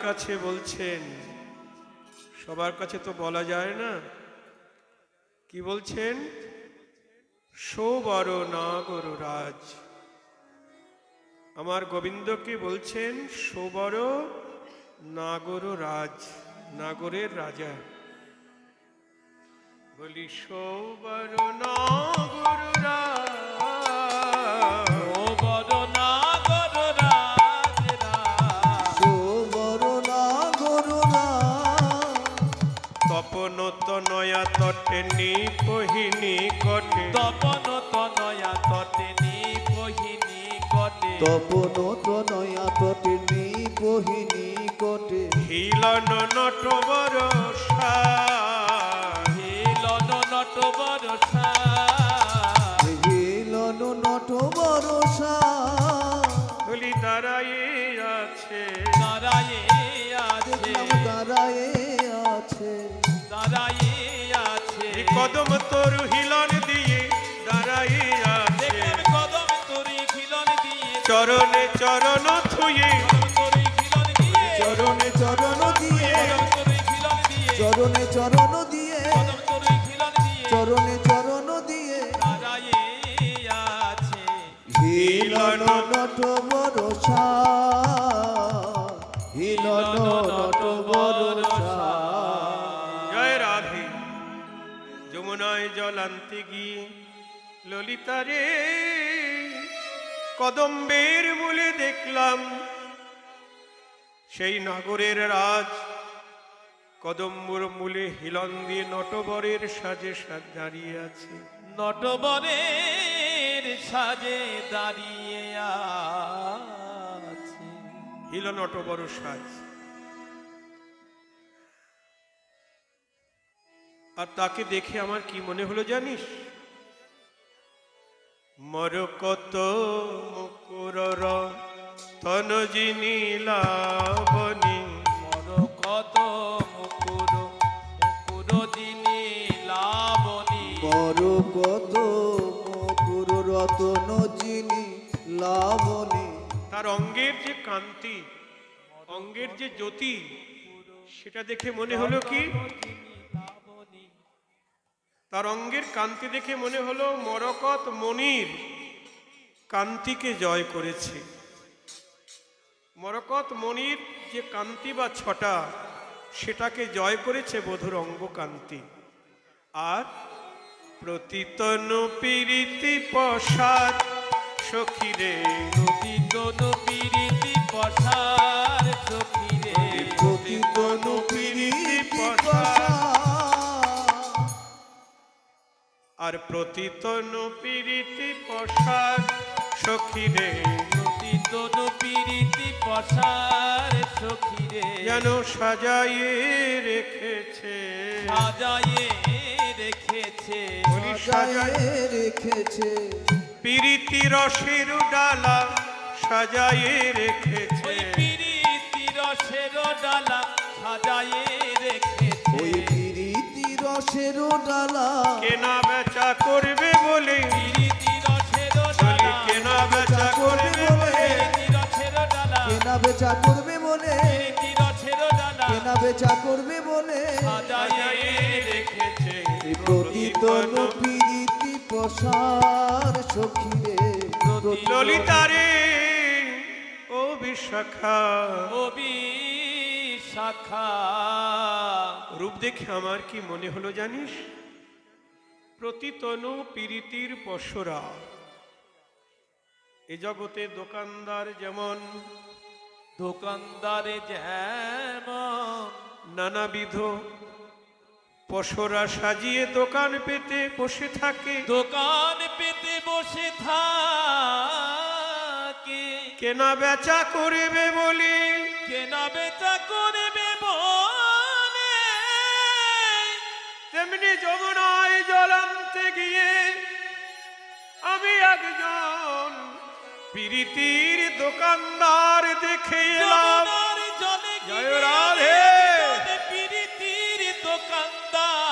কাছে বলছেন, সবার কাছে তো বলা যায় না, কি বলছেন? সৌবর নাগর রাজ। আমার গোবিন্দকে বলছেন সৌবর নাগর রাজ, নাগরের রাজা। বলি সৌবর নাগর রাজ, সৌবর নাগর রাজ, সৌবর নাগর রাজ। তপন তনয়া তটে নিপহিনী কটে, তপন তনয়া তটে নিপহিনী কটে, তপন তনয়া তটে নিপহিনী কটে। হিলন নটবর সাজ, হিলন নটবর সাজ, হিলন নট বরসা। বলি দাঁড়াইয়ে আছে, দাঁড়ায়ে আছে, দেখলাম দাঁড়ায়ে আছে, দাঁড়ায়ে আছে। এই কদম তরু হিলন দিয়ে দাঁড়াইয়ে আছে, দেখলাম কদম তরি খিলন দিয়ে, চরণে চরণ থুয়ে, কদম তরি খিলন দিয়ে, চরণে চরণ দিয়ে, কদম তরি খিলন দিয়ে, চরণে চরণ দিয়ে, কদম তরি খিলন দিয়ে, চরণে চরণ দিয়ে। দাঁড়ায়ে আছে। হিলন নট বরসা, হিলন নট বরসা। জয় রাধে। যমুনায় জল আনতে গিয়ে ললিতারে কদম্বের মূলে দেখলাম সেই নাগরের রাজ কদম্বর মূলে হিলন দিয়ে নটবরের সাজে সাজ দাঁড়িয়ে আছে। নটবরের সাজে দাঁড়িয়ে আছে। হিল নটবর সাজ। আর তাকে দেখে আমার কি মনে হলো জানিস? মরকত মুকুরর তনজিনী লাবণী, মরকত মুকুর মুকুর দিনী লাবণী, বড় কত মকুর রতন যিনি লাবণী। তার অঙ্গের যে কান্তি, অঙ্গের যে জ্যোতি, সেটা দেখে মনে হলো কি? তার অঙ্গের কান্তি দেখে মনে হলো মরকত মনির কান্তিকে জয় করেছে। মরকত মনির যে কান্তি বা ছটা, সেটাকে জয় করেছে বধুর অঙ্গ কান্তি। আর প্রতিতনু পীরিতি প্রসাদ সখীরে, প্রতিতনু পীরিতি প্রসার সখীরে, প্রতিতনু পীরিতি প্রসাদ। আর প্রতিতনু পীরিতি প্রসাদ সখীরে, প্রতিতনু পীরিতি প্রসার সখীরে, যেন সাজাইয়ে রেখেছে, সাজায়ে রেখেছে, বলি সাজাইয়ে রেখেছে। পীরিতি রসের ডালা সাজাইয়ে রেখেছে, ওই পীরিতি রসের ডালা সাজায়ে রেখেছে, ওই পিরিতি রসের ডালা। কেনা বেচা করবে বলে, পীরিতি রসের বলি ডালা, কেনা বেচা করবে বলে, পীরিতি রসের ডালা, কেনা বেচা করবে বলে, পীরিতি রসের ডালা কেনা বেচা করবে বলে। সাজায়ে রেখেছে। এই প্রতিতন পিরিতি প্রসার সখীরে। ললিতারে ও বিশাখা, কবি শাখা, রূপ দেখে আমার কি মনে হলো জানিস? প্রতিতনু পীরিতির পশরা। এ জগতে দোকানদার যেমন দোকানদারে যেমন নানাবিধ পশরা সাজিয়ে দোকান পেতে বসে থাকে, দোকান পেতে বসে থাকে, কেনা বেচা করবে বলে, কেনা বেচা করবে বলে, তেমনি যমুনায় জল আনতে গিয়ে আমি একজন পীরিতির দোকানদার দেখে এলাম। যমুনার জলে জয় গিয়ে রাধে। আমি পীরিতির দোকানদার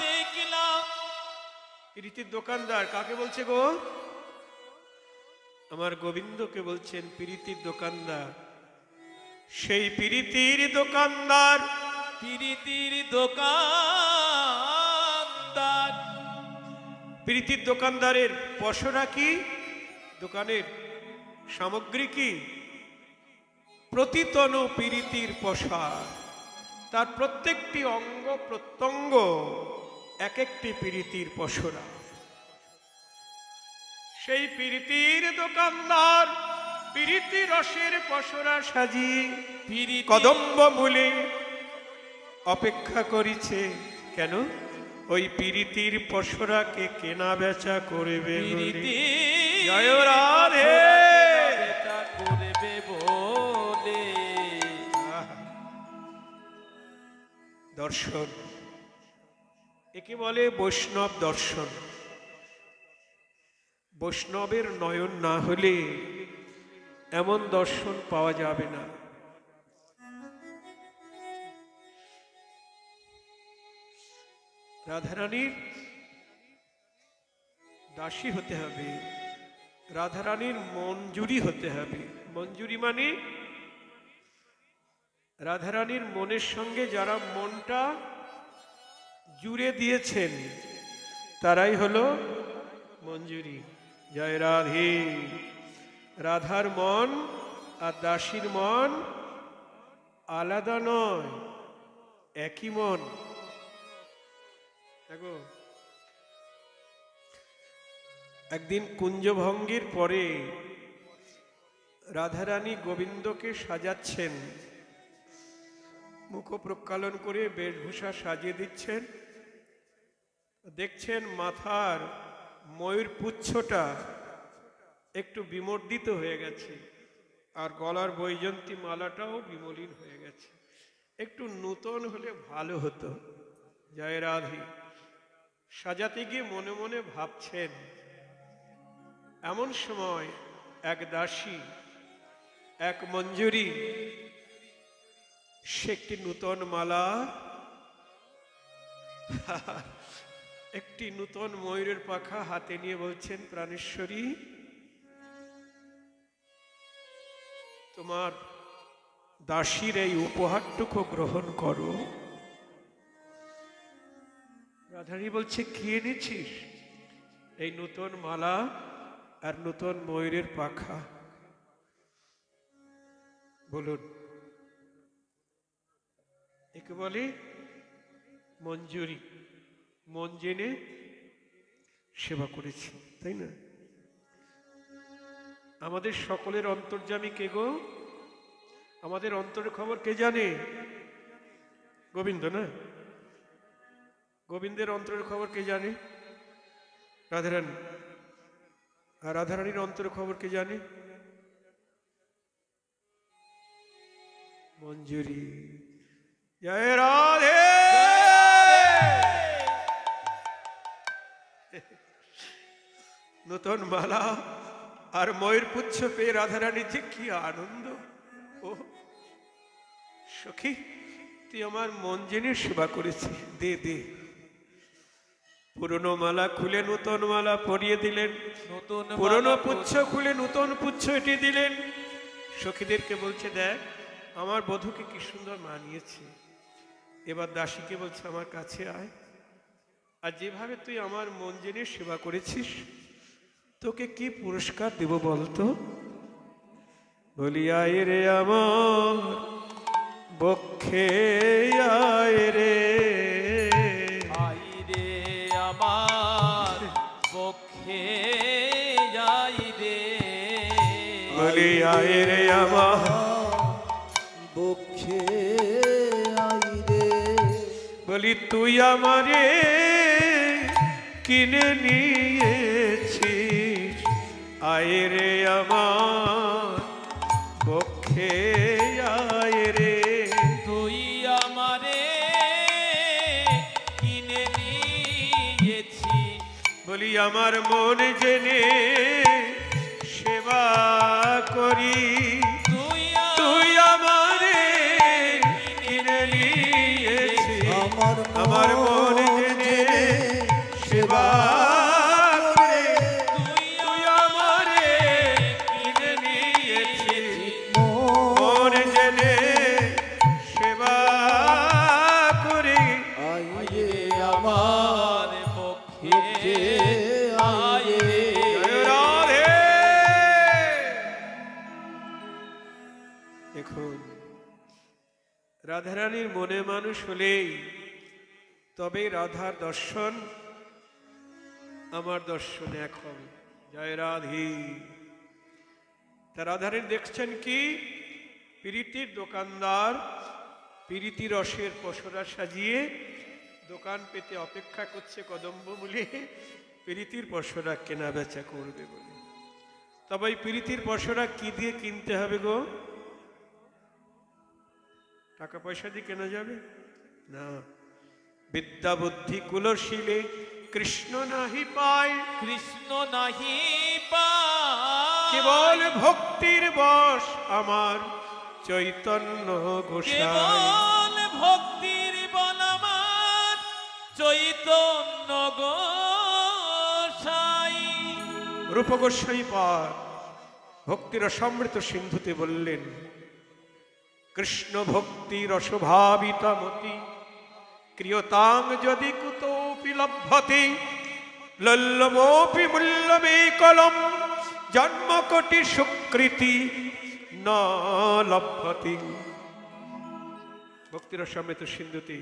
দেখলাম। পীরিতির দোকানদার কাকে বলছে গো? আমার গোবিন্দকে বলছেন পীরিতির দোকানদার। সেই প্রীতির দোকানদার, প্রীতির দোকানদার, প্রীতির দোকানদারের পসরা কি, দোকানের সামগ্রী কি? প্রতিতনু প্রীতির প্রসার। তার প্রত্যেকটি অঙ্গ প্রত্যঙ্গ এক একটি প্রীতির পসরা। সেই প্রীতির দোকানদার প্রীতি রসের পসরা সাজিয়ে কদম্ব মূলে অপেক্ষা করিছে। কেন? ওই প্রীতির পসরাকে কেনা বেচা করবে বলে। জয় রাধে করবে বলে। দর্শন, একে বলে বৈষ্ণব দর্শন। বৈষ্ণবের নয়ন না হলে এমন দর্শন পাওয়া যাবে না। রাধারানীর দাসী হতে হবে, রাধারানীর মঞ্জুরি হতে হবে। মঞ্জুরি মানে রাধারানীর মনের সঙ্গে যারা মনটা জুড়ে দিয়েছেন তারাই হলো মঞ্জুরি। জয় রাধে। রাধার মন আর দাসীর মন আলাদা নয়, একই মন। দেখো, একদিন কুঞ্জভঙ্গির পরে রাধারানী গোবিন্দকে সাজাচ্ছেন, মুখ প্রক্ষালন করে বেশভূষা সাজিয়ে দিচ্ছেন। দেখছেন মাথার ময়ূর পুচ্ছটা একটু বিমর্দিত হয়ে গেছে, আর গলার বৈজন্তী মালাটাও বিমলিন হয়ে গেছে। একটু নূতন হলে ভালো হতো। জয় রাধে। সাজাতে গিয়ে মনে মনে ভাবছেন। এমন সময় এক দাসী, এক মঞ্জুরি, সে একটি নূতন মালা, একটি নূতন ময়ূরের পাখা হাতে নিয়ে বলছেন, প্রাণেশ্বরী তোমার দাসীর এই উপহারটুকু গ্রহণ করো। রাধারানী বলছে, কি এনেছিস? এই নূতন মালা আর নূতন ময়ূরের পাখা। বলুন, একে বলে মঞ্জুরি। মন জেনে সেবা করেছি, তাই না? আমাদের সকলের অন্তর্যামী কে গো? আমাদের অন্তরের খবর কে জানে? গোবিন্দ না? গোবিন্দের অন্তরের খবর কে জানে? রাধারানী। আর রাধারানীর অন্তরের খবর কে জানে? মঞ্জুরি। জয় রাধে। নতুন মালা আর ময়ূর পুচ্ছ পেয়ে রাধারানী যে কি আনন্দ। ও সখী, তুই আমার মন জেনে সেবা করেছিস, দে দে। পুরনো মালা খুলে নতুন মালা পরিয়ে দিলেন, পুরনো পুচ্ছ খুলে নতুন পুচ্ছ এটি দিলেন। সখীদেরকে বলছে, দেখ আমার বধূকে কি সুন্দর মানিয়েছে। এবার দাসীকে বলছে, আমার কাছে আয়। আর যেভাবে তুই আমার মন জেনে সেবা করেছিস, তোকে কি পুরস্কার দেব বলতো? বলি, আয় রে আমার বক্ষে, আয় রে, আয় রে আমার বক্ষে, আয় রে। বলি, আয় রে আমার বক্ষে, আই রে। বলি, তুই আমারে কিনে নিয়েছিস, আয় রে আমার বক্ষে, আয় রে। তুই আমারে কিনে নিয়েছিস। বলি, আমার মন জেনে সেবা করি, তুই আমারে কিনে নিয়েছিস। আমার মন জেনে সেবা করে, তুই আমারে কিনে নিয়েছিস। মন জেনে মানুষ হলেই তবে রাধার দর্শন আমার দর্শন এক হবে। জয় রাধে। তা রাধারানী দেখছেন কি, প্রীতির দোকানদার প্রীতি রসের পসরা সাজিয়ে দোকান পেতে অপেক্ষা করছে কদম্ব মূলে, প্রীতির পসরা কেনা বেচা করবে বলে। তবে এই প্রীতির পসরা কি দিয়ে কিনতে হবে গো? টাকা পয়সা দিয়ে কেনা যাবে না। বিদ্যা বুদ্ধি কুলশীলে কৃষ্ণ নাহি পায়, কৃষ্ণ নাহি পায়, কেবল ভক্তির বশ আমার চৈতন্য গোসাই। কেবল ভক্তির বল আমার চৈতন্য গোসাই। রূপ গোস্বামী পার ভক্তির সমৃত সিন্ধুতে বললেন, কৃষ্ণ ভক্তি রসভাবিতা মতি ক্রিয়তাং যদি কুতোপি লভ্যতে লল্লমোপি মূল্যমেকলম জন্মকোটি সুকৃতি ন লভ্যতে। ভক্তির সমৃত সিন্ধুতে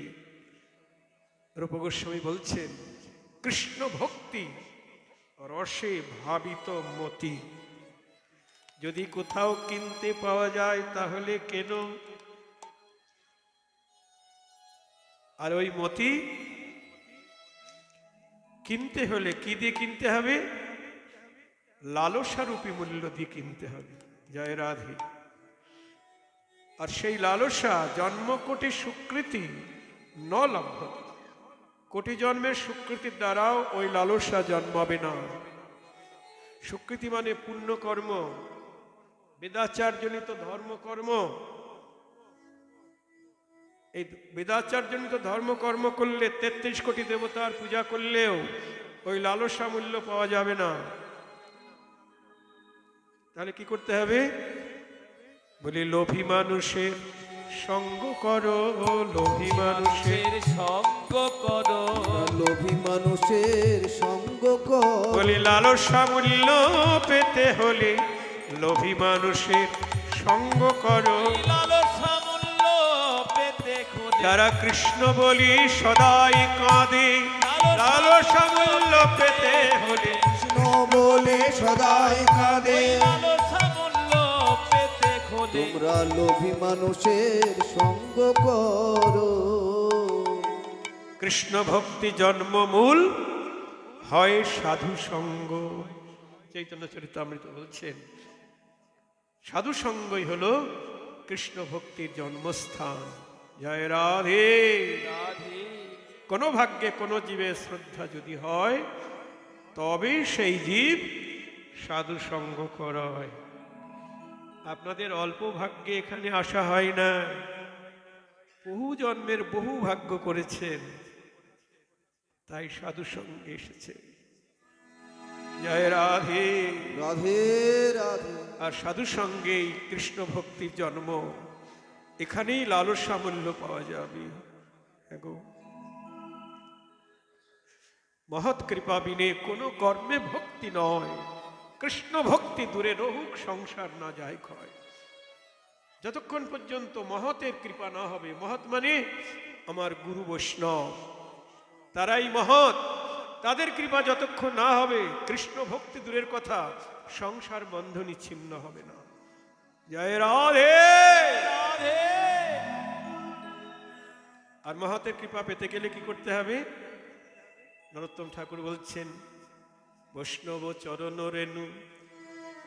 রূপ গোস্বামী বলছেন, কৃষ্ণ ভক্তি রসে ভাবিত মতি যদি কোথাও কিনতে পাওয়া যায় তাহলে কেন? আর ওই মতি কিনতে হলে কি দিয়ে কিনতে হবে? লালসারূপী মূল্য দিয়ে কিনতে হবে। জয় রাধে। আর সেই লালসা জন্মকোটি সুকৃতি ন লভ্যতে, কোটি জন্মের সুকৃতির দ্বারাও ওই লালসা জন্মাবে না। সুকৃতি মানে পুণ্যকর্ম, বেদাচারজনিত ধর্মকর্ম। এই বেদাচারজনিত ধর্মকর্ম করলে ৩৩ কোটি দেবতার পূজা করলেও ওই লালসা মূল্য পাওয়া যাবে না। তাহলে কি করতে হবে? বলি লোভী মানুষের সঙ্গ করো, লোভী মানুষের সঙ্গ করো, লোভী মানুষের সঙ্গ কর। বলি লালসা মূল্য পেতে হলে লোভী মানুষের সঙ্গ করো। লালসা মূল্য পেতে খুঁজে যারা কৃষ্ণ বলি সদাই কাঁদে, লালসা মূল্য পেতে হলে কৃষ্ণ বলে সদাই কাঁদে। লালসা মূল্য পেতে খুঁজে তোমরা লোভী মানুষের সঙ্গ করো। কৃষ্ণ ভক্তি জন্মমূল হয় সাধু সঙ্গ। চৈতন্য চরিতামৃত বলছেন, সাধু সঙ্গই হলো কৃষ্ণ ভক্তির জন্মস্থান। জয় রাধে। রাধে। কোনো ভাগ্যে কোনো জীবের শ্রদ্ধা যদি হয় তবে সেই জীব সাধু সঙ্গ করায়। আপনাদের অল্প ভাগ্যে এখানে আসা হয় না, বহু জন্মের বহু ভাগ্য করেছেন, তাই সাধু সঙ্গে এসেছে। জয় রাধে। রাধে রাধে। আর সাধু সঙ্গেই কৃষ্ণ ভক্তির জন্ম, এখানেই লালসা মূল্য পাওয়া যাবে। এগো মহৎ কৃপা বিনে কোনো কর্মে ভক্তি নয়। কৃষ্ণ ভক্তি দূরে রহুক সংসার না যায় ক্ষয়। যতক্ষণ পর্যন্ত মহতের কৃপা না হবে, মহৎ মানে আমার গুরু বৈষ্ণব, তারাই মহৎ, তাদের কৃপা যতক্ষণ না হবে কৃষ্ণ ভক্তি দূরের কথা, সংসার বন্ধনী ছিন্ন হবে না। জয় রাধে। রাধে। আর মহতের কৃপা পেতে গেলে কি করতে হবে? নরোত্তম ঠাকুর বলছেন, বৈষ্ণব চরণ রেণু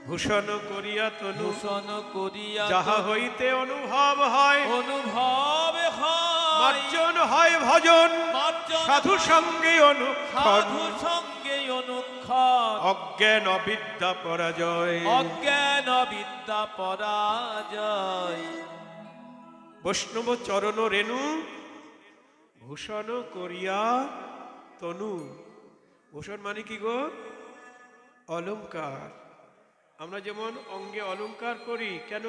ভূষণ করিয়া তনু, ভূষণ করিয়া যাহা হইতে অনুভব হয়, অনুভব হয়, মার্জন হয় ভজন, মার্জন সাধু সঙ্গে অনুক্ষণ, সাধু সঙ্গে অনুক্ষণ, অজ্ঞান অবিদ্যা পরাজয়। অজ্ঞান বিদ্যা পরাজয়। বৈষ্ণব চরণ রেণু ভূষণ করিয়া তনু। ভূষণ মানে কি গো? অলংকার। আমরা যেমন অঙ্গে অলংকার করি, কেন?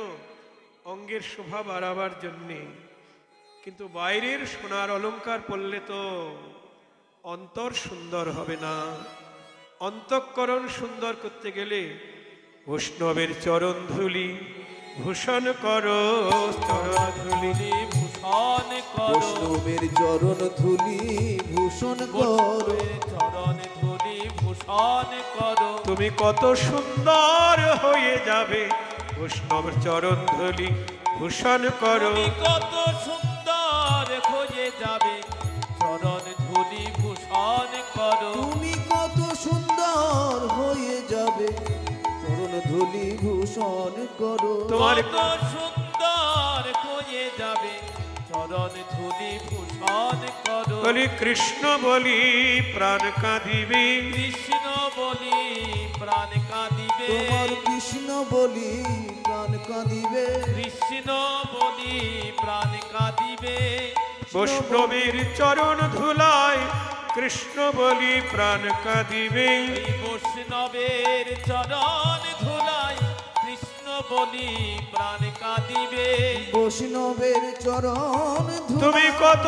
অঙ্গের শোভা বাড়াবার জন্যে। কিন্তু বাইরের সোনার অলংকার পরলে তো অন্তর সুন্দর হবে না। অন্তঃকরণ সুন্দর করতে গেলে বৈষ্ণবের চরণ ধুলি ভূষণ করো, চরণ ধুলি ভূষণ ভূষণ করো বৈষ্ণবের চরণ ধুলি ভূষণ করো বৈষ্ণবের চরণ ধুলি ভূষণ করো তুমি কত সুন্দর হয়ে যাবে বৈষ্ণব চরণ ধুলি ভূষণ করো তুমি কত সুন্দর হয়ে যাবে চরণ ধুলি ভূষণ করো তুমি কত সুন্দর হয়ে যাবে চরণ ধুলি ভূষণ করো তোমার কত সুন্দর হয়ে যাবে চরণ ধুলি ভূষণ করো বলি কৃষ্ণ বলি প্রাণ কাঁদিবে কৃষ্ণ বলি প্রাণ কাঁদিবে তোমার কৃষ্ণ বলি প্রাণ কাঁদিবে কৃষ্ণ বলি প্রাণ কাঁদিবে বৈষ্ণবের চরণ ধুলায় কৃষ্ণ বলি প্রাণ কাঁদিবে এই বৈষ্ণবের চরণ ধুলাই কৃষ্ণ বলি প্রাণ কাঁদিবে বৈষ্ণবের চরণ তুমি কত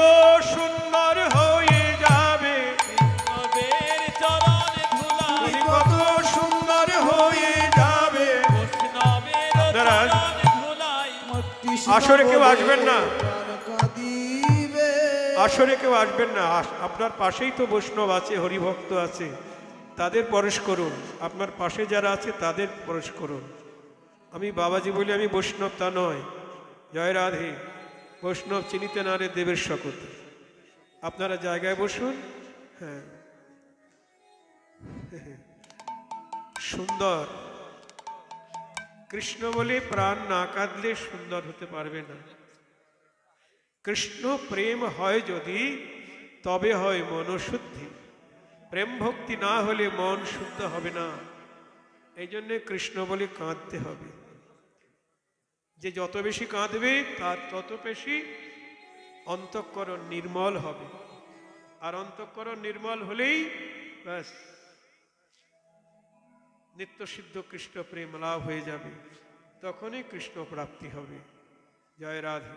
সুন্দর হয়ে যাবে বৈষ্ণবের চরণ ধুলাই তুমি কত সুন্দর হয়ে যাবে বৈষ্ণবের আপনারা চরণ ধুলাই আসরে কেউ আসবেন না। প্রাণ কাঁদিবে আসরে কেউ আসবেন না আপনার পাশেই তো বৈষ্ণব আছে হরিভক্ত আছে তাদের পরশ করুন আপনার পাশে যারা আছে তাদের পরশ করুন আমি বাবাজি বলি আমি বৈষ্ণব তা নয় জয় রাধে বৈষ্ণব চিনিতে না রে দেবের শকত আপনারা জায়গায় বসুন হ্যাঁ সুন্দর কৃষ্ণ বলে প্রাণ না কাঁদলে সুন্দর হতে পারবে না কৃষ্ণ প্রেম হয় যদি তবে হয় মনশুদ্ধি প্রেম ভক্তি না হলে মন শুদ্ধ হবে না এই জন্য কৃষ্ণ বলে কাঁদতে হবে যে যত বেশি কাঁদবে তার তত বেশি অন্তঃকরণ নির্মল হবে আর অন্তঃকরণ নির্মল হলেই ব্যাস নিত্যসিদ্ধ কৃষ্ণ প্রেম লাভ হয়ে যাবে তখনই কৃষ্ণ প্রাপ্তি হবে জয় রাধে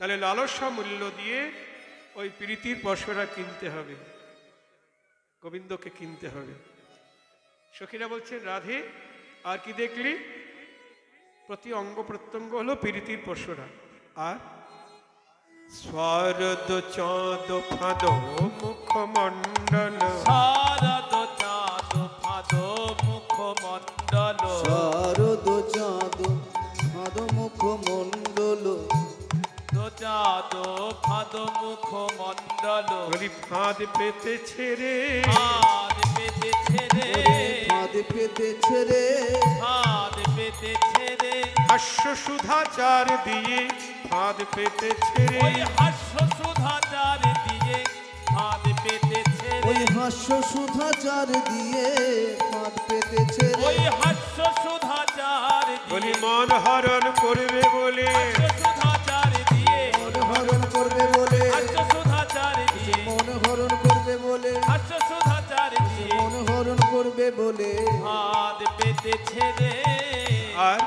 তাহলে লালসা মূল্য দিয়ে ওই প্রীতির পশরা কিনতে হবে গোবিন্দকে কিনতে হবে সখীরা বলছেন রাধে আর কি দেখলি প্রতি অঙ্গ প্রত্যঙ্গ হলো প্রীতির পশরা আর স্বরদ চাঁদ ফাদ মুখমণ্ডল শারদ চাঁদ ফাদ মুখমণ্ডল শারদ চাঁদ ফাদ মুখমণ্ডল চাঁদ ফাদ মুখমণ্ডল বলি ফাঁদ পেতে ছেড়ে হাত পেতে ছেড়ে ফাঁদ পেতেছে রে হাত পেতে ছেড়ে হাস্য সুধাচার দিয়ে ফাঁদ পেতে ছেড়ে ওই হাস্য সুধাচার দিয়ে হাত পেতে ছেড়ে ওই হাস্য সুধাচার দিয়ে ফাঁদ পেতেছে রে ওই হাস্য সুধাচার বলি দিয়ে মন হরণ করবে বলে হাস্য সুধাচার দিয়ে মন হরণ করবে বলে হাস্য সুধাচার দিয়ে মন হরণ করবে বলে হাস্য সুধাচার দিয়ে মন হরণ করবে বলে হাত পেতে ছেড়ে আর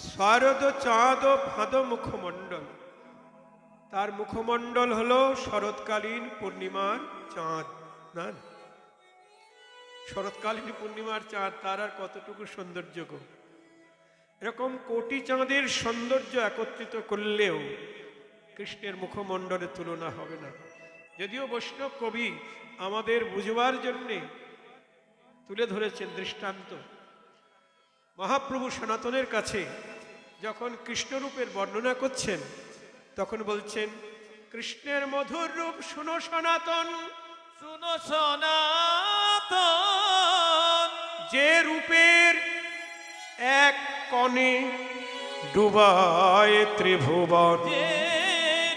শারদ চাঁদ ফাঁদ মুখমণ্ডল তার মুখমণ্ডল হলো শরৎকালীন পূর্ণিমার চাঁদ না শরৎকালীন পূর্ণিমার চাঁদ তার আর কতটুকু সৌন্দর্য গো এরকম কোটি চাঁদের সৌন্দর্য একত্রিত করলেও কৃষ্ণের মুখমণ্ডলের তুলনা হবে না যদিও বৈষ্ণব কবি আমাদের বুঝবার জন্যে তুলে ধরেছেন দৃষ্টান্ত মহাপ্রভু সনাতনের কাছে যখন কৃষ্ণরূপের বর্ণনা করছেন তখন বলছেন কৃষ্ণের মধুর রূপ শুনো সনাতন শুনো সনাতন যে রূপের এক কণে ডুবায় ত্রিভুবন যে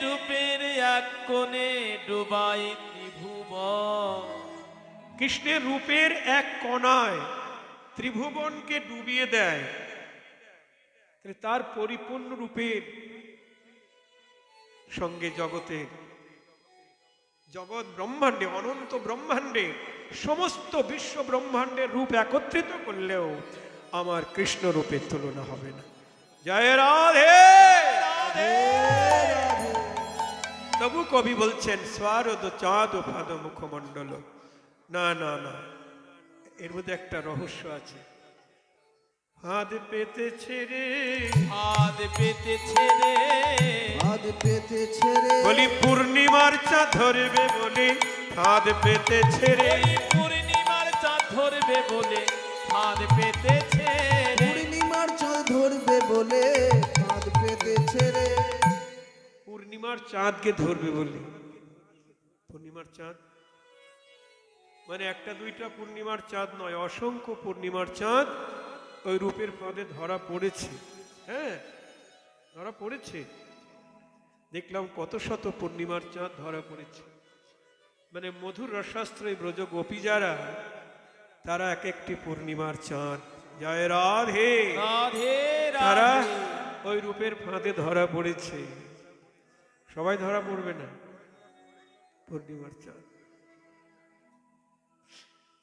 রূপের এক কোণে ডুবাই ত্রিভুবন কৃষ্ণের রূপের এক কণায় ত্রিভুবনকে ডুবিয়ে দেয় তাহলে তার পরিপূর্ণ রূপের সঙ্গে জগতের জগৎ ব্রহ্মাণ্ডে অনন্ত ব্রহ্মাণ্ডে সমস্ত বিশ্ব ব্রহ্মাণ্ডের রূপ একত্রিত করলেও আমার কৃষ্ণ রূপের তুলনা হবে না জয় রাধে তবু কবি বলছেন স্বারদ চাঁদ ফাদ মুখমণ্ডল না না না এর মধ্যে একটা রহস্য আছে হাত পেতেছে রে, হাত পেতেছে রে, হাত পেতেছে রে, বলি পূর্ণিমার চাঁদ ধরবে বলে হাত পেতেছে রে, ওই পূর্ণিমার চাঁদ ধরবে বলে হাত পেতেছে রে, পূর্ণিমার চাঁদ ধরবে বলে হাত পেতেছে রে। পূর্ণিমার চাঁদকে ধরবে বলে। পূর্ণিমার চাঁদ মানে একটা দুইটা পূর্ণিমার চাঁদ নয়, অসংখ্য পূর্ণিমার চাঁদ ওই রূপের ফাঁদে ধরা পড়েছে। হ্যাঁ, ধরা পড়েছে। দেখলাম কত শত পূর্ণিমার চাঁদ ধরা পড়েছে। মানে মধুর রসাস্ত্রী ব্রজ গোপী যারা, তারা এক একটি পূর্ণিমার চাঁদ। জয় রাধে। রাধে তারা রাধে। ওই রূপের ফাঁদে ধরা পড়েছে। সবাই ধরা পড়বে না। পূর্ণিমার চাঁদ।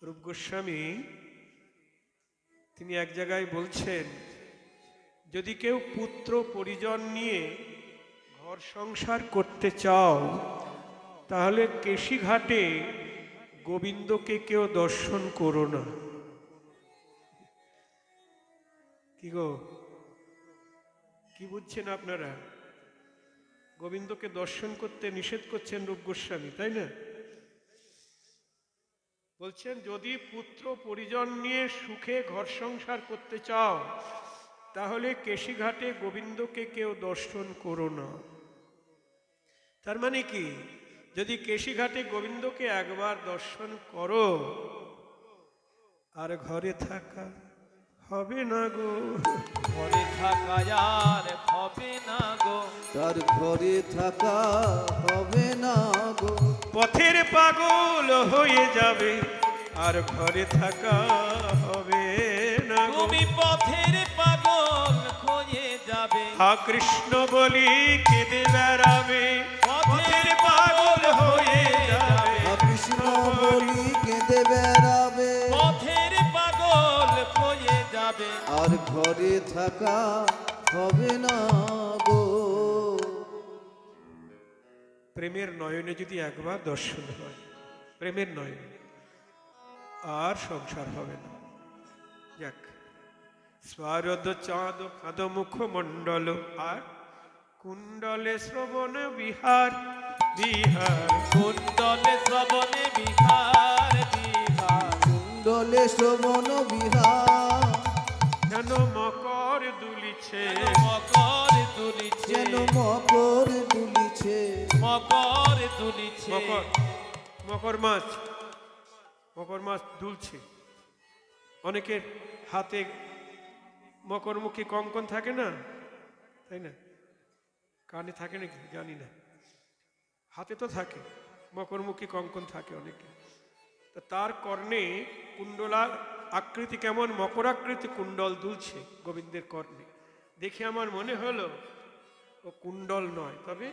রূপ গোস্বামী তিনি এক জায়গায় বলছেন, যদি কেউ পুত্র পরিজন নিয়ে ঘর সংসার করতে চাও, তাহলে কেশিঘাটে গোবিন্দকে কেউ দর্শন করো না। কি গো, কি বুঝছেন আপনারা? গোবিন্দকে দর্শন করতে নিষেধ করছেন রূপ গোস্বামী, তাই না? বলছেন যদি পুত্র পরিজন নিয়ে সুখে ঘর সংসার করতে চাও, তাহলে কেশিঘাটে গোবিন্দকে কেউ দর্শন করো না। তার মানে কি, যদি কেশিঘাটে গোবিন্দকে একবার দর্শন করো, আর ঘরে থাকা হবে না গো। ঘরে থাকা আর হবে না গো, তার ঘরে থাকা হবে না গো। পথের পাগল হয়ে যাবে, আর ঘরে থাকা হবে না গো। তুমি পথের পাগল হয়ে যাবে, হা কৃষ্ণ বলি কেঁদে বেড়াবে, পথের পাগল হয়ে যাবে। কৃষ্ণ বলি কেঁদে বেড়াবে, পথের পাগল হয়ে যাবে, আর ঘরে থাকা হবে না গো। প্রেমের নয়নে যদি একবার দর্শন হয়, প্রেমের নয়নে, আর সংসার হবে না। যাক, স্বারদ চাঁদ ফাদ মুখমণ্ডল, আর কুণ্ডলে শ্রবণ বিহার বিহার। কুণ্ডলে শ্রবণে বিহার বিহার, কুণ্ডলে শ্রবণ বিহার, যেন মকর দুলিছে, মকর দুলিছে, যেন মকর দুলিছে। মকর দুলিছে, মকর, মকর মাছ, মকর মাছ দুলছে। অনেকের হাতে মকরমুখী কঙ্কন থাকে না, তাই না? কানে থাকে নাকি জানি না, হাতে তো থাকে মকরমুখী কঙ্কন থাকে অনেকে। তা তার কর্ণে কুণ্ডলার আকৃতি কেমন, মকরাকৃতি কুণ্ডল দুলছে গোবিন্দের কর্ণে। দেখে আমার মনে হলো ও কুণ্ডল নয়, তবে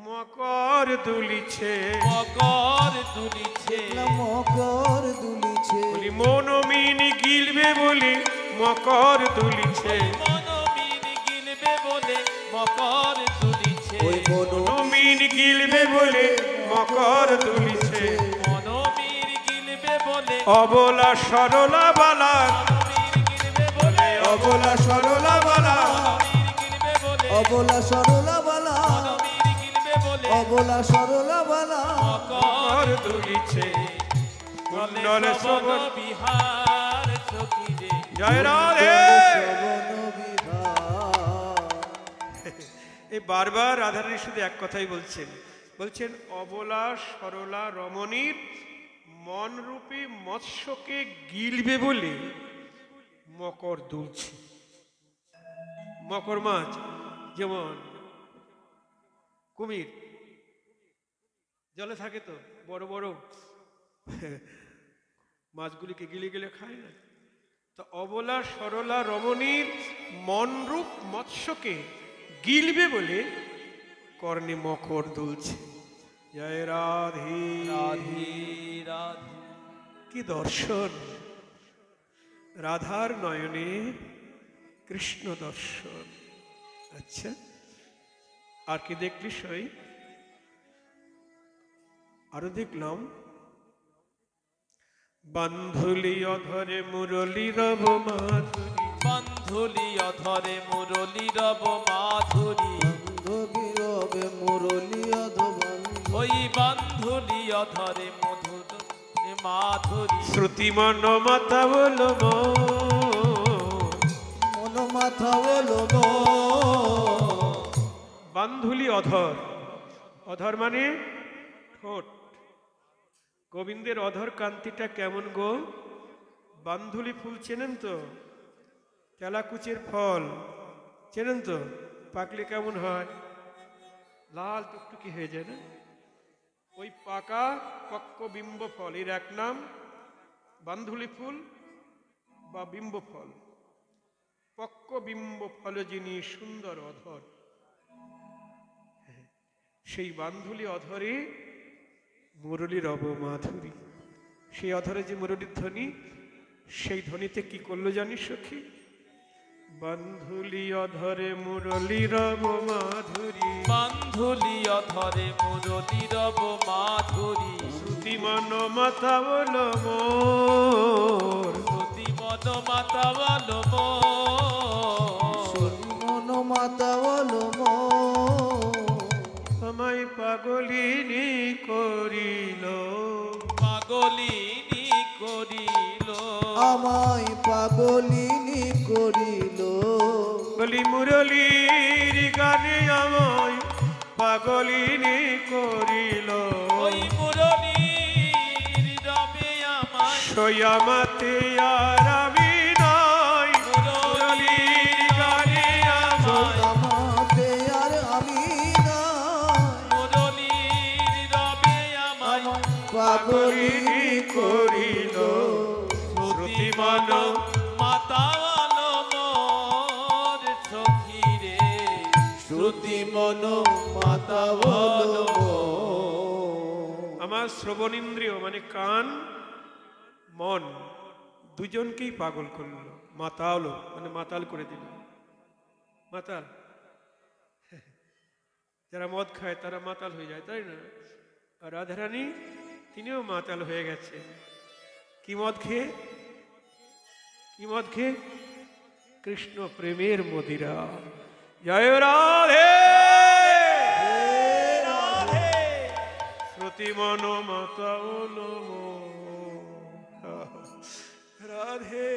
মকর দুলিছে। মকর দুলিছে, মকর দুলিছে, বলি মনমিনি গিলবে বলে মকর দুলিছে। মনমিন গিলবে বলে মকর দুলিছে, ওই মনমিন গিলবে বলে মকর দুলিছে। মনমিন গিলবে বলে, অবলা সরলা বালা, মনমিন গিলবে বলে, অবলা সরলা বালা, মনমিন গিলবে বলে, অবলা সরলা বালা, মনমিন গিলবে বলে, অবলা সরলা বালা। মকর দুলিছে। কুণ্ডলে শ্রবণ বিহার সখী রে, জয় রাধে। শ্রবণ বিহার, এই বারবার রাধারানী শুধু এক কথাই বলছেন, বলছেন অবলা সরলা রমণীর মনরূপী মৎস্যকে গিলবে বলে মকর দুলছে। মকর মাছ যেমন কুমির জলে থাকে, তো বড় বড় মাছগুলিকে গিলে গিলে খায় না? তো অবলা সরলা রমণীর মনরূপ মৎস্যকে গিলবে বলে কর্ণে মকর দুলছে। জয় রাধে। রাধে রাধে। কি দর্শন! রাধার নয়নে কৃষ্ণ দর্শন। আচ্ছা, আর কি দেখলি সই? আরো দেখলাম বান্ধুলি অধরে মুরলী রব মাধুরী, বান্ধুলি অধরে মুরলি রব মাধুরী গিরবে মুরলি অধবন্ধ ওই বান্ধুলি অধরে মধুর মাধুরী শ্রুতি মন মাতা বলো মন মাথা বলো বান্ধুলি অধর, অধর মানে ঠোঁট। গোবিন্দের অধর কান্তিটা কেমন গো? বান্ধুলি ফুল চেনেন তো? তেলাকুচের ফল চেনেন তো? পাকলে কেমন হয়? লাল টুকটুকি হয়ে যায় না? ওই পাকা পক্ক বিম্ব ফল, এর এক নাম বান্ধুলি ফুল বা বিম্ব ফল। পক্ক বিম্ব ফল যিনি সুন্দর অধর, সেই বান্ধুলি অধরে মুরলী রব মাধুরী। সেই অধরে যে মুরলীর ধ্বনি, সেই ধ্বনিতে কি করলো জানিস সখী? বান্ধুলি অধরে মুরলী রব মাধুরী, বান্ধুলি অধরে মুরলি রব মাধুরী শ্রুতি মন মাতা বলো মোর, শ্রুতি মন মাতা বলো মোর মন মাতা বলো আমায় পাগলিনী করিল, পাগলিনী করিল আমায় পাগলিনী করিল বলি মুরলীর গানে আমায় পাগলিনী করিল, ওই মুরলীর রবে আমায় সয়ামাতে আর আমি নাই, মুরলীর গানে আমায় আমাতে আর আমি নাই মুরলীর রবে আমায় পাগলিনী করিল, শ্রুতি মন মাতা বলো মোর সখী রে শ্রুতি মন মাতা বলো আমার শ্রবণেন্দ্রিয় মানে কান মন দুজনকেই পাগল করলো, মাতাল মানে মাতাল করে দিল। মাতাল, যারা মদ খায় তারা মাতাল হয়ে যায়, তাই না? আর রাধারানী তিনিও মাতাল হয়ে গেছে। কি মদ খেয়ে? কি মদ খেয়ে? কৃষ্ণ প্রেমের মদিরা। জয় রাধে শ্রুতি মন মাতা বলো রাধে।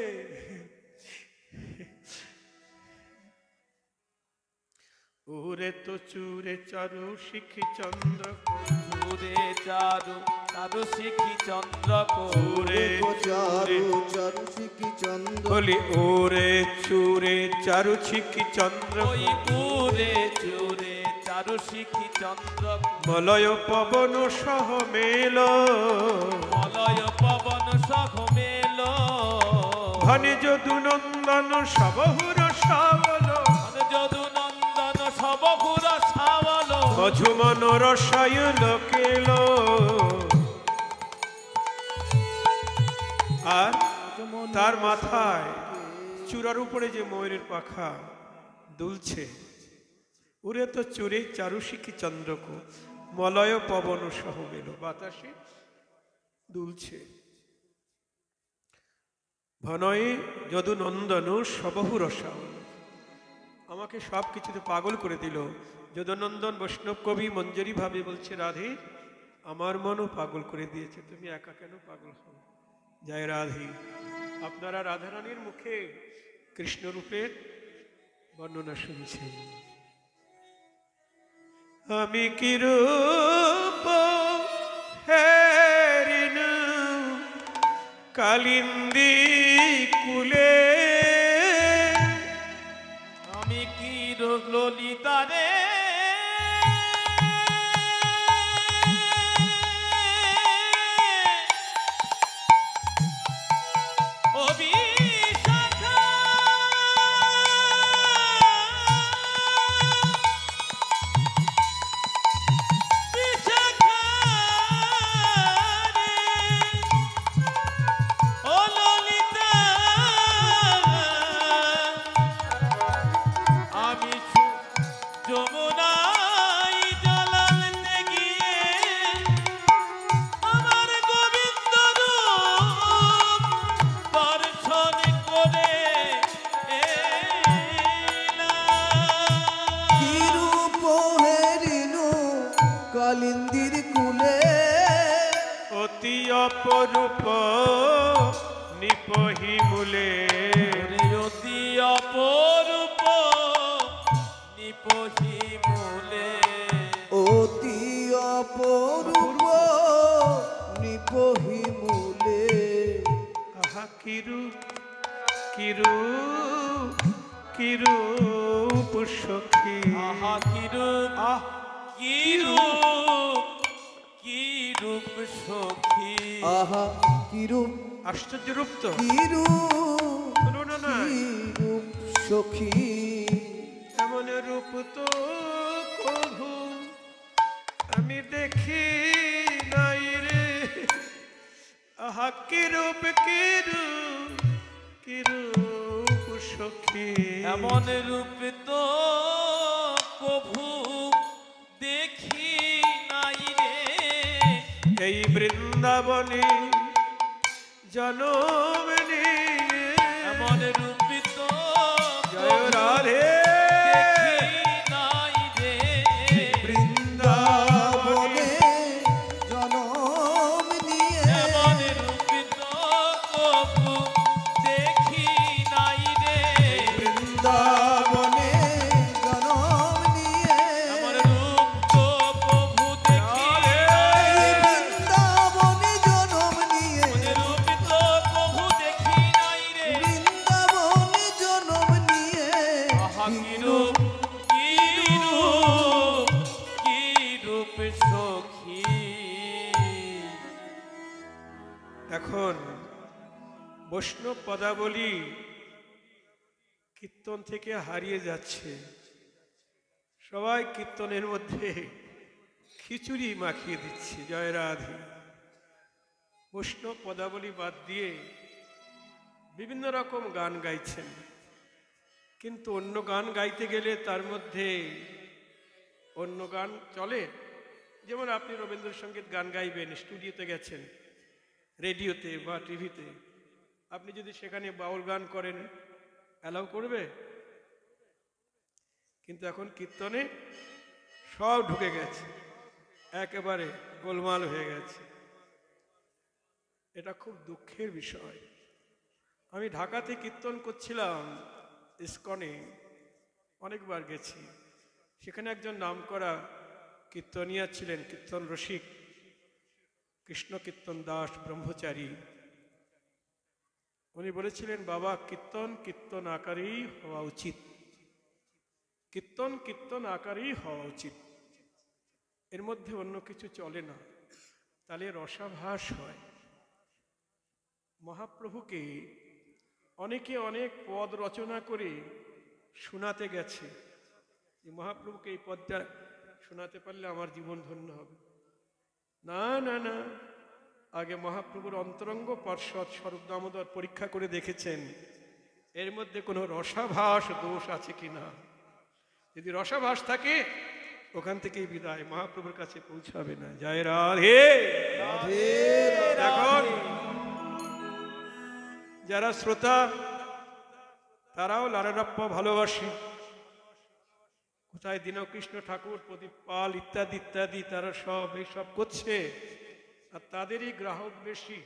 ওরে তো চুরে চারু শিখি চন্দ্র, চুরে চারু চারু শিখি চন্দ্র ওরে চারু চারু শিখি চন্দ্র বলি ওরে চুরে চারু শিখি চন্দ্র, ওই পুরে চুরে চারু শিখি চন্দ্র মলয় পবন সহ মেল, মলয় পবন সহ মেল ধনে যদু নন্দন সবহুর সাবল, যদু নন্দন সবহুর সাবল মধুমন রসায়ন কেল। আর তার মাথায় চূড়ার উপরে যে ময়ূরের পাখা দুলছে, উড়ে তো চুরে চারুশিখী চন্দ্রকু মলয় পবন সহ মেল, বাতাসে দুলছে। ভনয়ে যদু নন্দন সবহু রসায়ন, আমাকে সব কিছুতে পাগল করে দিল। যদুনন্দন বৈষ্ণব কবি মঞ্জরি ভাবে বলছে, রাধে আমার মনও পাগল করে দিয়েছে, তুমি একা কেন পাগল হও? জয় রাধে। আপনারা রাধারানীর মুখে কৃষ্ণ রূপের বর্ণনা শুনছেন। আমি কি রূপ হেরিনু কালিন্দী কুলে, আমি কি ললিতা রে ও বিশাখা বিশাখা রে ও ললিতা কালিন্দির কুলে অতি অপরূপ নিপহি মূলে অতি অপরূপ নিপহি মূলে অতি অপরূপ নিপহি মূলে আহা কিরূপ কিরূপ কিরূপ সখী আহা কিরূপ কিরূপ কিরূপ সখী আহা কিরূপ আশ্চর্য রূপ তো কিরূপ তুলনা নাই কিরূপ সখী এমন রূপ তো কভু আমি দেখি নাই রে আহা কিরূপ কিরূপ কিরূপ সখী এমন রূপ তো কভু দেখি নাই রে এই বৃন্দাবনে জনম নিয়ে এমন রূপ তো জয় রাধে দেখি নাই রে বৃন্দাবনে জনম নিয়ে এমন রূপ তো কভু দেখি নাই রে বৃন্দাবনে জনম নিয়ে এমন রূপ তো কভু দেখি নাই রে বৃন্দাবনে জনম নিয়ে রূপ তো কভু দেখি নাই রে বৃন্দাবনে জনম নিয়ে আহা কিরূপ কিরূপ কিরূপ সখী এখন বৈষ্ণব পদাবলী কীর্তন থেকে হারিয়ে যাচ্ছে সবাই কীর্তনের মধ্যে খিচুড়ি মাখিয়ে দিচ্ছে জয় রাধে বৈষ্ণব পদাবলী বাদ দিয়ে বিভিন্ন রকম গান গাইছেন কিন্তু অন্য গান গাইতে গেলে তার মধ্যে অন্য গান চলে যেমন আপনি রবীন্দ্রসঙ্গীত গান গাইবেন স্টুডিওতে গেছেন রেডিওতে বা টিভিতে আপনি যদি সেখানে বাউল গান করেন অ্যালাউ করবে কিন্তু এখন কীর্তনে সব ঢুকে গেছে একেবারে গোলমাল হয়ে গেছে এটা খুব দুঃখের বিষয় আমি ঢাকাতে কীর্তন করছিলাম ইস্কনে অনেকবার গেছি সেখানে একজন নামকরা কীর্তনিয়া ছিলেন কীর্তন রসিক কৃষ্ণ কীর্তন দাস ব্রহ্মচারী উনি বলেছিলেন বাবা কীর্তন কীর্তন আকারেই হওয়া উচিত কীর্তন কীর্তন আকারেই হওয়া উচিত এর মধ্যে অন্য কিছু চলে না তাহলে রসাভাস হয় মহাপ্রভুকে অনেকে অনেক পদ রচনা করে শোনাতে গেছে যে মহাপ্রভুকে এই পদটা শোনাতে পারলে আমার জীবন ধন্য হবে না না না আগে মহাপ্রভুর অন্তরঙ্গ পার্ষদ স্বরূপ দামোদর পরীক্ষা করে দেখেছেন এর মধ্যে কোনো রসাভাস দোষ আছে কিনা যদি রসাভাস থাকে ওখান থেকেই বিদায় মহাপ্রভুর কাছে পৌঁছাবে না জয় রাধে এখন যারা শ্রোতা তারাও লালারাপ্পা ভালোবাসে কোথায় দীনকৃষ্ণ ঠাকুর প্রদীপ পাল ইত্যাদি ইত্যাদি তারা সব এইসব করছে আর তাদেরই গ্রাহক বেশি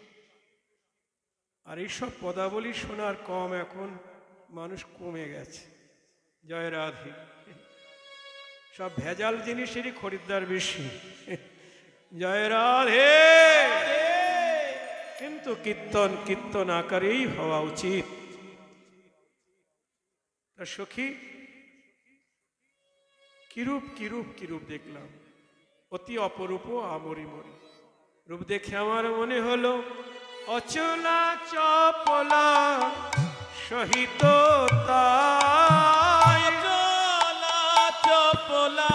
আর এইসব পদাবলী শোনার কম এখন মানুষ কমে গেছে জয় রাধে সব ভেজাল জিনিসেরই খরিদ্দার বেশি জয় রাধে কিন্তু কীর্তন কীর্তন আকারেই হওয়া উচিত তা সখী কিরূপ কিরূপ কিরূপ দেখলাম অতি অপরূপ আমরি মরি রূপ দেখে আমার মনে হলো অচলা চপলা সহিত তাই চলা চপলা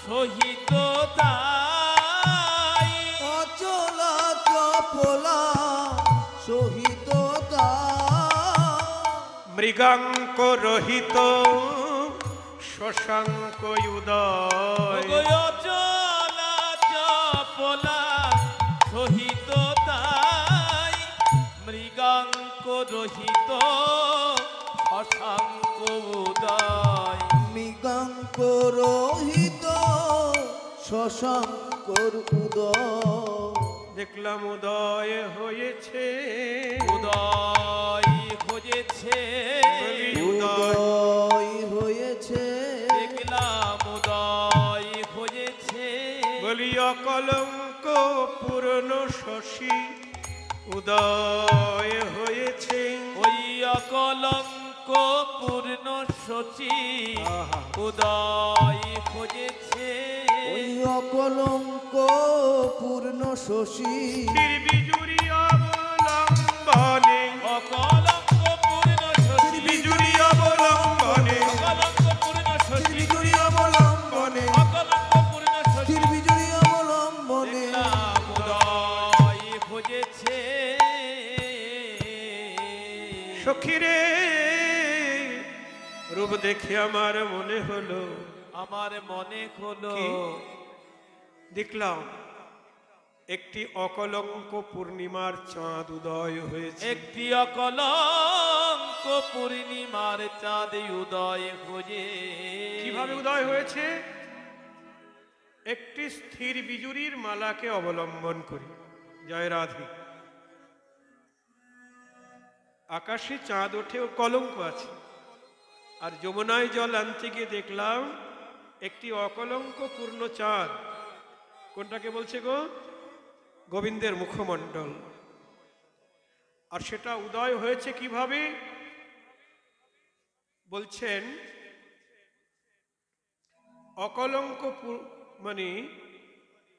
সহিত তাই অচলা চপলা সহিত মৃগাঙ্ক রহিত শশাঙ্ক উদয় চলা চপলা সহিত তাই মৃগাঙ্ক রহিত শশাঙ্ক উদয় মৃগাঙ্ক রহিত শশাঙ্কর উদয়। দেখলাম উদয় হয়েছে, উদয় হয়েছে, বলি উদয় উদয় হয়েছে, দেখলাম উদয় হয়েছে, বলি অকলঙ্ক পূর্ণ শশী উদয় হয়েছে। ওই অকলঙ্ক পূর্ণ শচী আহা। উদয় হয়েছে, ওই অকলঙ্ক পূর্ণ শশী স্থির বিজুরি অবলম্বনে, অকলঙ্ক পূর্ণ শচী বিজুরি অবলম্বনে, অকলঙ্ক পূর্ণ শচী বিজুরি অবলম্বনে, অকলঙ্ক পূর্ণ শচী স্থির বিজুরি অবলম্বনে, দেখলাম উদয় হয়েছে। সখীরে রূপ দেখে আমার মনে হলো, আমার মনে হলো কি? দেখলাম একটি অকলঙ্ক পূর্ণিমার চাঁদ উদয় হয়েছে। একটি অকলঙ্ক পূর্ণিমার চাঁদ উদয় হয়ে কিভাবে উদয় হয়েছে? একটি স্থির বিজুরির মালাকে অবলম্বন করি। জয় রাধে। আকাশে চাঁদ ওঠে ও কলঙ্ক আছে, আর যমুনায় জল আনতে গিয়ে দেখলাম একটি অকলঙ্ক পূর্ণ চাঁদ। কোনটাকে বলছে গো? গোবিন্দের মুখমণ্ডল। আর সেটা উদয় হয়েছে কিভাবে বলছেন? অকলঙ্ক মানে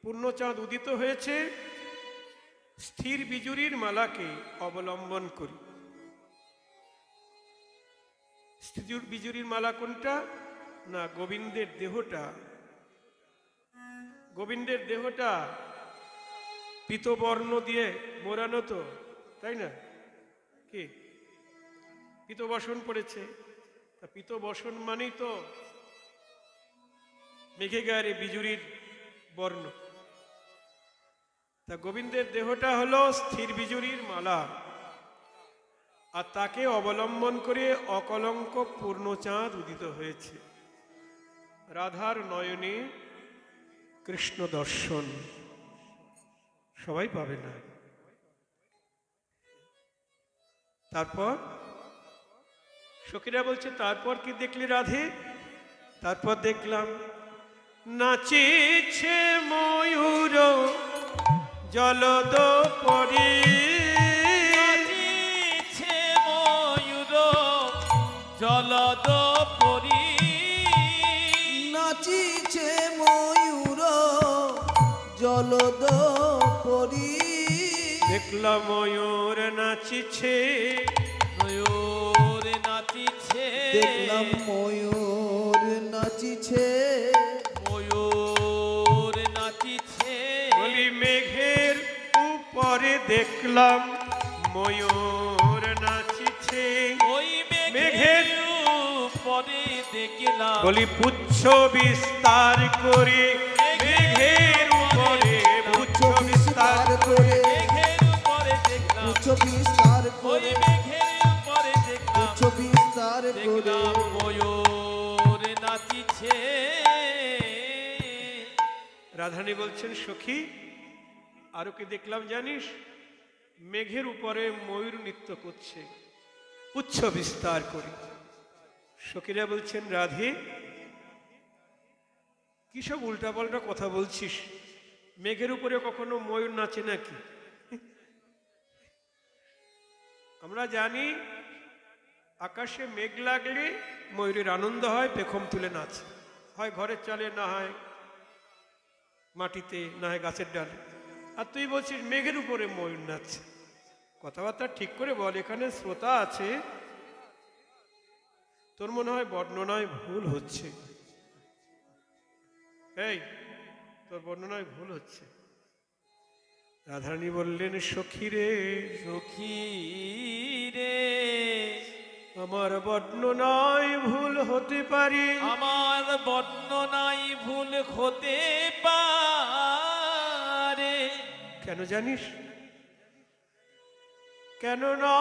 পূর্ণচাঁদ উদিত হয়েছে স্থির বিজুরির মালাকে অবলম্বন করি। স্থির বিজুরির মালা কোনটা? না, গোবিন্দের দেহটা। গোবিন্দের দেহটা পীতবর্ণ দিয়ে মোড়ানো তো, তাই না? কি পীতবসন পড়েছে? তা পীতবসন মানেই তো মেঘে গায়ে বিজুরির বর্ণ। তা গোবিন্দের দেহটা হলো স্থির বিজুরির মালা, আর তাকে অবলম্বন করে অকলঙ্ক পূর্ণচাঁদ উদিত হয়েছে। রাধার নয়নে কৃষ্ণ দর্শন সবাই পাবে না। তারপর সখীরা বলছে, তারপর কি দেখলি রাধে? তারপর দেখলাম নাচিছে ময়ূর জলদ পরি, নাচিছে ময়ূর জলদ পরি, নাচিছে ময়ূর জলদ পরি, দেখলাম ময়ূর নাচিছে, ময়ূর নাচিছে, দেখলাম ময়ূর নাচিছে, ময়ূর নাচিছে, বলি মেঘের উপরে দেখলাম ময়ূর নাচিছে। ওই মেঘের মেঘের উপরে দেখলাম, বলি পুচ্ছ বিস্তার করে, মেঘের উপরে পুচ্ছ বিস্তার করে, মেঘের উপরে দেখলাম, উচ্চ বিস্তার ওই করে, মেঘের উপরে দেখলাম, উচ্চ বিস্তার করে, দেখলাম ময়ূর নাচিছে। রাধারানী বলছেন, সখী আরো কি দেখলাম জানিস? মেঘের উপরে ময়ূর নৃত্য করছে উচ্চ বিস্তার করে। সখীরা বলছেন, রাধে কি সব উল্টাপাল্টা কথা বলছিস? মেঘের উপরে কখনো ময়ূর নাচে নাকি? আমরা জানি আকাশে মেঘ লাগলে ময়ূরের আনন্দ হয়, পেখম তুলে নাচে, হয় ঘরের চালে, না হয় মাটিতে, না হয় গাছের ডালে। আর তুই বলছিস মেঘের উপরে ময়ূর নাচছে। কথাবার্তা ঠিক করে বল, এখানে শ্রোতা আছে, তোর মনে হয় বর্ণনায় ভুল হচ্ছে। এই তোর বর্ণনায় ভুল হচ্ছে। রাধারানী বললেন, সখী রে, সখী রে, আমার বর্ণনায় ভুল হতে পারে। আমার বর্ণনায় ভুল হতে পারে। কেন জানিস? কেন না,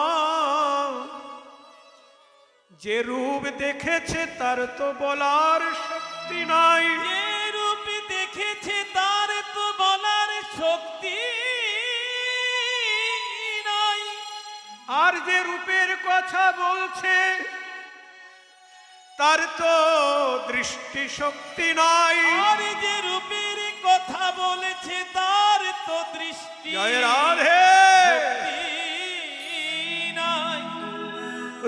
যে রূপ দেখেছে তার তো বলার শক্তি নাই। যে রূপ দেখেছে যে রূপের কথা বলছে তার তো দৃষ্টি শক্তি নাই। আর যে রূপের কথা বলেছে তার তো দৃষ্টি জয় রাধে। শক্তি নাই।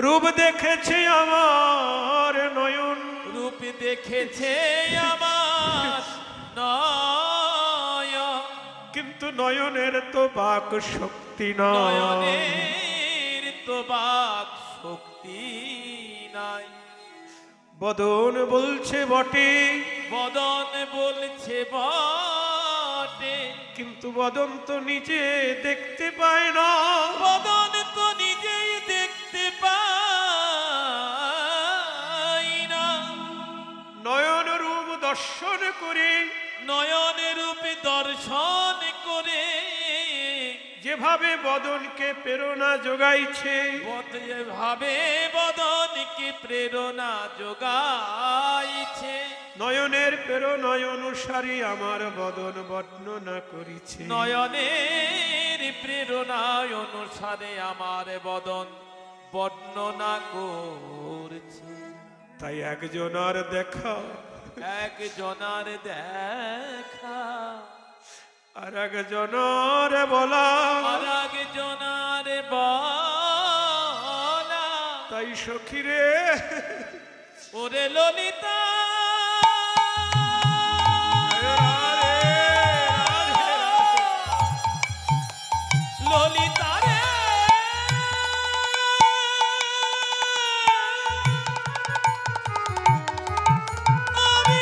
রূপ দেখেছে আমার নয়ন, রূপ দেখেছে আমার নয়ন, কিন্তু নয়নের তো বাক শক্তি নাই। নয়নের তো বাক শক্তি নাই। বদন বলছে বটে, বদন বলছে বটে, কিন্তু বদন তো নিজে দেখতে পায় না। বদন তো নিজেই দেখতে পায় না। নয়ন রূপ দর্শন করে, নয়ন রূপে দর্শন করে যেভাবে বদনকে প্রেরণা যোগাইছে, যেভাবে বদনকে প্রেরণা যোগাইছে, নয়নের প্রেরণায় অনুসারী আমার বদন বর্ণনা করিছে। নয়নের প্রেরণায় অনুসারে আমার বদন বর্ণনা করছে। তাই একজনার দেখা, একজনার দেখা, আর একজনার বলা, আর একজনার বলা। তাই সখীরে ওরে ললিতা, ললিতা রে, আমি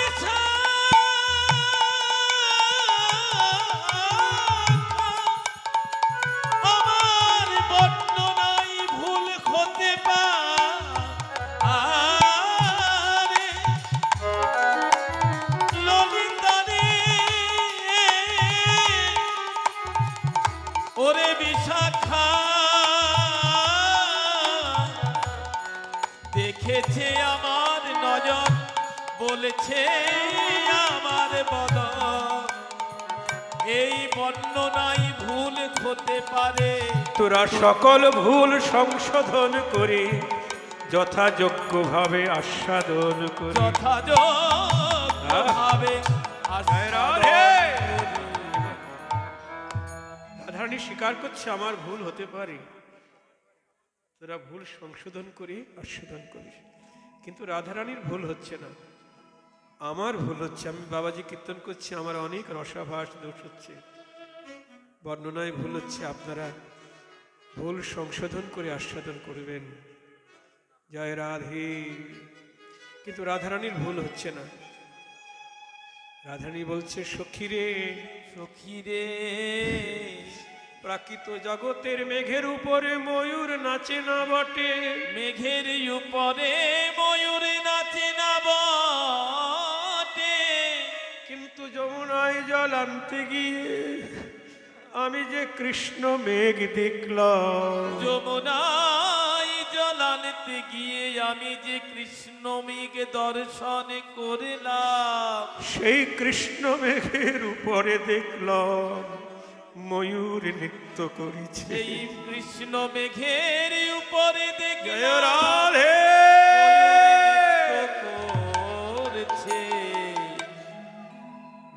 আমার বর্ণনায় ভুল হতে পারে। ললিতা রে, ওরে বিশাখা, দেখেছে আমার নজর, বলেছে আমার বদন, এই বর্ণনায় ভুল হতে পারে। তোরা সকল ভুল সংশোধন করে যথাযোগ্য ভাবে আস্বাদন করি। যথাযোগ্যভাবে রাধারানী স্বীকার করছে আমার ভুল হতে পারে, তোরা ভুল সংশোধন করে আস্বাদন করিস। কিন্তু রাধারানীর ভুল হচ্ছে না, আমার ভুল হচ্ছে। আমি বাবাজি কীর্তন করছি, আমার অনেক রসাভাস দোষ হচ্ছে, বর্ণনায় ভুল হচ্ছে। আপনারা ভুল সংশোধন করে আস্বাদন করবেন। জয় রাধে। কিন্তু রাধারানীর ভুল হচ্ছে না। রাধারানী বলছে সখীরে, সখীরে, প্রাকৃত জগতের মেঘের উপরে ময়ূর নাচে না বটে, মেঘের উপরে ময়ূর নাচে না বটে, কিন্তু যমুনায় জল আনতে গিয়ে আমি যে কৃষ্ণ মেঘ দেখলাম। যমুনায় জল আনতে গিয়ে আমি যে কৃষ্ণ মেঘ দর্শন করলাম, সেই কৃষ্ণ মেঘের উপরে দেখলাম ময়ূর নৃত্য করেছে। সেই কৃষ্ণ মেঘের উপরে দেখলাম জয় রাধে। নৃত্য করছে।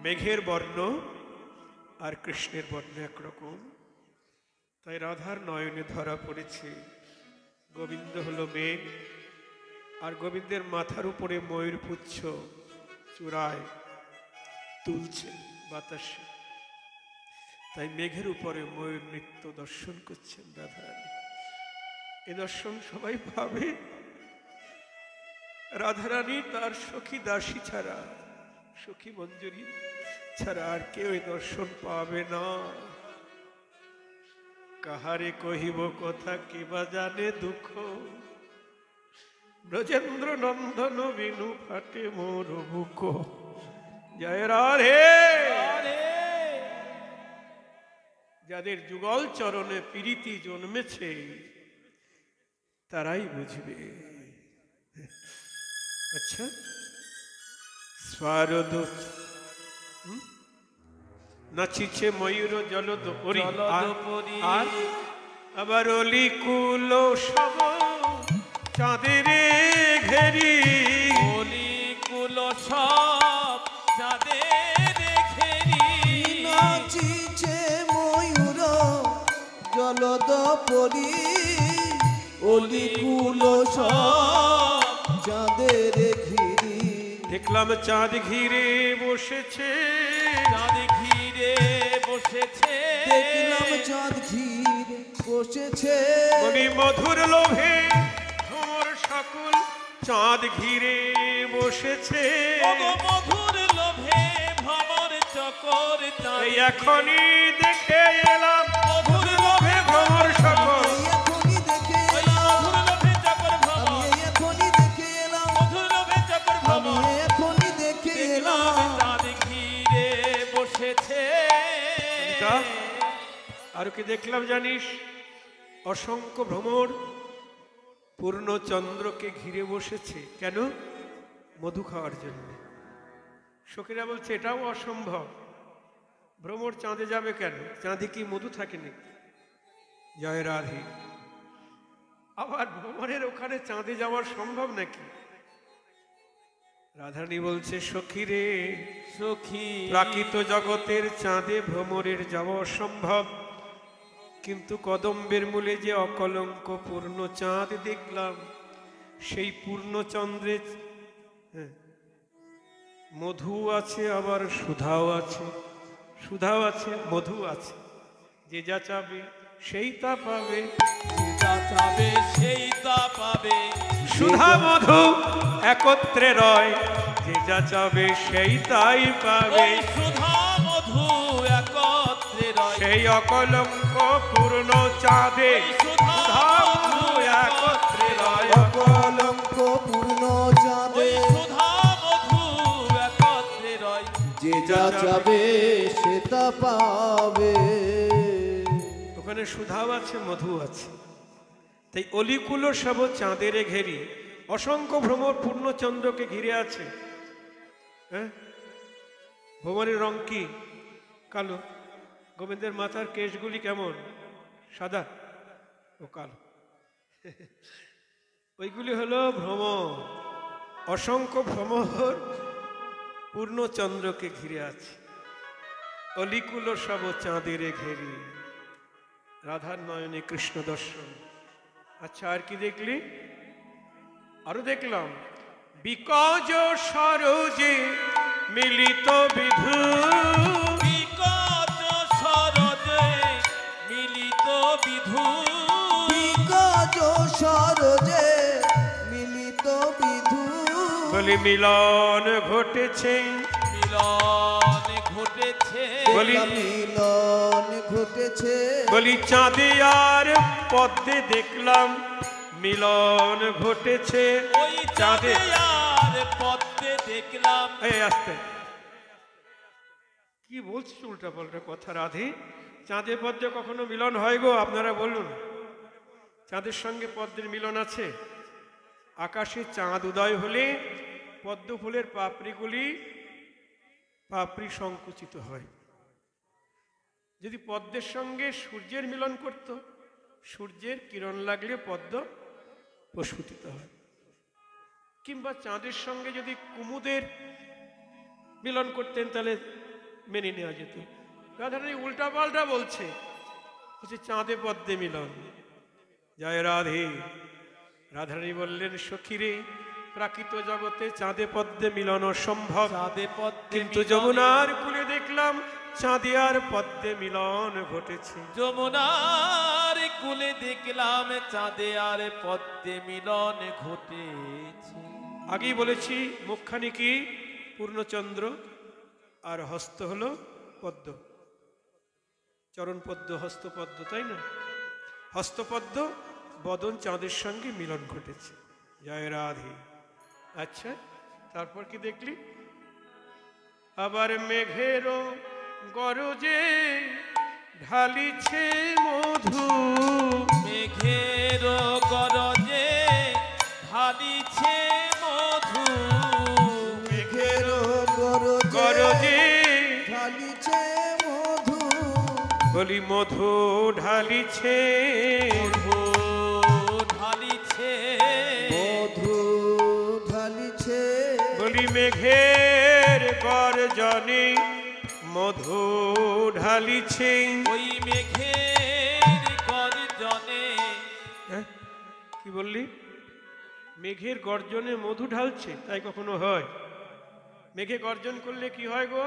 মেঘের বর্ণ আর কৃষ্ণের বর্ণ একরকম, তাই রাধার নয়নে ধরা পড়েছে গোবিন্দ হলো মেঘ, আর গোবিন্দের মাথার উপরে ময়ূর পুচ্ছ চূড়ায় তুলছে বাতাসে। তাই মেঘের উপরে ময়ূর নৃত্য দর্শন করছেন রাধারানী। এ দর্শন সবাই ভাবে রাধারানী তার সখী দাসী ছাড়া, সখী মঞ্জুরি ছাড়া আর কেউ এই দর্শন পাবে না। কাহারে কহিব কথা কিবা জানে দুঃখ, ব্রজেন্দ্র নন্দন বিনু ফাটে মোর বুক। জয় রাধে। যাদের যুগল চরণে প্রীতি জন্মেছে তারাই বুঝবে। আচ্ছা, স্বারদ নাচিছে ময়ূর জলদ পরি, জলদপরি। আর আবার অলিকুল সব চাঁদের ঘেরি, অলিকুল সব চাঁদের ঘেরি, নাচিছে ময়ূর জলদ পরি, অলিকুল সব চাঁদের ঘিরি। দেখলাম চাঁদ ঘিরে বসেছে, চাঁদ ঘিরে বসেছে, দেখলাম চাঁদ ঘিরে বসেছে, বলি মধুর লোভে ভ্রমর সকল চাঁদ ঘিরে বসেছে। ওগো মধুর লোভে ভ্রমর চকর চাঁদ এই এখনই দেখে এলাম মধুর লোভে ভ্রমর সকল, এই এখনই দেখে ওই এলাম, মধুর লোভে চকর আমি ভ্রমর, এই এখনই দেখে এলাম, মধুর লোভে চকর আমি ভ্রমর, এই এখনই দেখে দেখলাম এলাম। চাঁদ ঘিরে বসেছে। এটা আর কি দেখলাম জানিস? অসংখ্য ভ্রমর পূর্ণচন্দ্রকে ঘিরে বসেছে। কেন? মধু খাওয়ার জন্য। সখীরা বলছে এটাও অসম্ভব, ভ্রমর চাঁদে যাবে কেন? চাঁদে কি মধু থাকে নাকি? জয় রাধে। আবার ভ্রমরের ওখানে চাঁদে যাওয়া সম্ভব নাকি? রাধারানী বলছে সখীরে, সখী প্রাকৃত জগতের চাঁদে ভ্রমরের যাওয়া অসম্ভব, কিন্তু কদম্বের মূলে যে অকলঙ্ক পূর্ণ চাঁদ দেখলাম, সেই পূর্ণচন্দ্রে মধু আছে, আবার সুধাও আছে, সুধাও আছে, মধু আছে। যে যা চাবে সেই তা পাবে, যা চাবে সেই তা পাবে, সুধা মধু একত্রে রয়, যে যা চাবে সেই তাই পাবে। ওই সুধা মধু একত্রে রয়, সেই অকলঙ্ক পূর্ণ চাঁদে ওই সুধা মধু একত্রে রয়। অকলঙ্ক পূর্ণ চাঁদে ওই সুধা মধু একত্রে রয়, যে যা চাবে সে তা পাবে। ওখানে সুধাও আছে, মধু আছে। তাই অলিকুল সব চাঁদের ঘেরি, অসংখ্য ভ্রমর পূর্ণচন্দ্রকে ঘিরে আছে। হ্যাঁ, ভ্রমরের রং কি? কালো। গোবিন্দের মাথার কেশগুলি কেমন? সাদা ও কালো। ওইগুলি হলো ভ্রমর। অসংখ্য ভ্রমর পূর্ণচন্দ্রকে ঘিরে আছে। অলিকুল সব চাঁদের ঘেরি, রাধার নয়নে কৃষ্ণ দর্শন। আচ্ছা, আর কি দেখলি? আরো দেখলাম বিকজ সরোজে মিলিত বিধু, বিকট সরজে মিলিত বিধু, বিকজ সরোজে মিলিত বিধু, বলি মিলন ঘটেছে, মিলন ঘটেছে, বলি মিলন ঘটেছে, বলি চাঁদে আর পদ্মে দেখলাম মিলন ঘটেছে। ওই চাঁদে আর পদ্মে দেখলাম। এই আসতে কি বলছিস উল্টা পাল্টা কথা রাধে? চাঁদে পদ্মে কখনো মিলন হয় গো? আপনারা বলুন, চাঁদের সঙ্গে পদ্মের মিলন আছে? আকাশে চাঁদ উদয় হলে পদ্ম ফুলের পাপড়ি সংকুচিত হয়। যদি পদ্মের সঙ্গে সূর্যের মিলন করত, সূর্যের কিরণ লাগলে পদ্ম প্রস্ফুটিত হয়। কিংবা চাঁদের সঙ্গে যদি কুমুদের মিলন করতেন তাহলে মেনে নেওয়া যেত। রাধারানী উল্টা পাল্টা বলছে, চাঁদে পদ্মে মিলন। জয় রাধে। রাধারানী বললেন সখীরে, প্রাকৃত জগতে চাঁদে পদ্মে মিলন অসম্ভব, চাঁদে পদ্মে কিন্তু মিলন, যমুনার কূলে দেখলাম চাঁদে আর পদ্মে মিলন ঘটেছে। যমুনার কূলে দেখলাম চাঁদে আর পদ্মে মিলন ঘটেছে। আগেই বলেছি মুখখানি কি? পূর্ণচন্দ্র, আর হস্ত হলো পদ্ম, চরণ পদ্ম, হস্তপদ্ম, তাই না? হস্তপদ্ম, বদন চাঁদের সঙ্গে মিলন ঘটেছে। জয় রাধে। আচ্ছা, তারপর কি দেখলি? আবার মেঘেরও গরজে ঢালিছে মধু, মেঘের গরজে ঢালিছে মধু, মেঘের গরজে ঢালিছে মধু, বলি মধু ঢালিছে, মধু ঢালিছে, মধু ঢালিছে, বলি মেঘের গর্জনে মধু ঢালিছে। ওই মেঘের গর্জনে, হ্যাঁ? কি বললি? মেঘের গর্জনে মধু ঢালছে, তাই কখনো হয়? মেঘে গর্জন করলে কি হয় গো?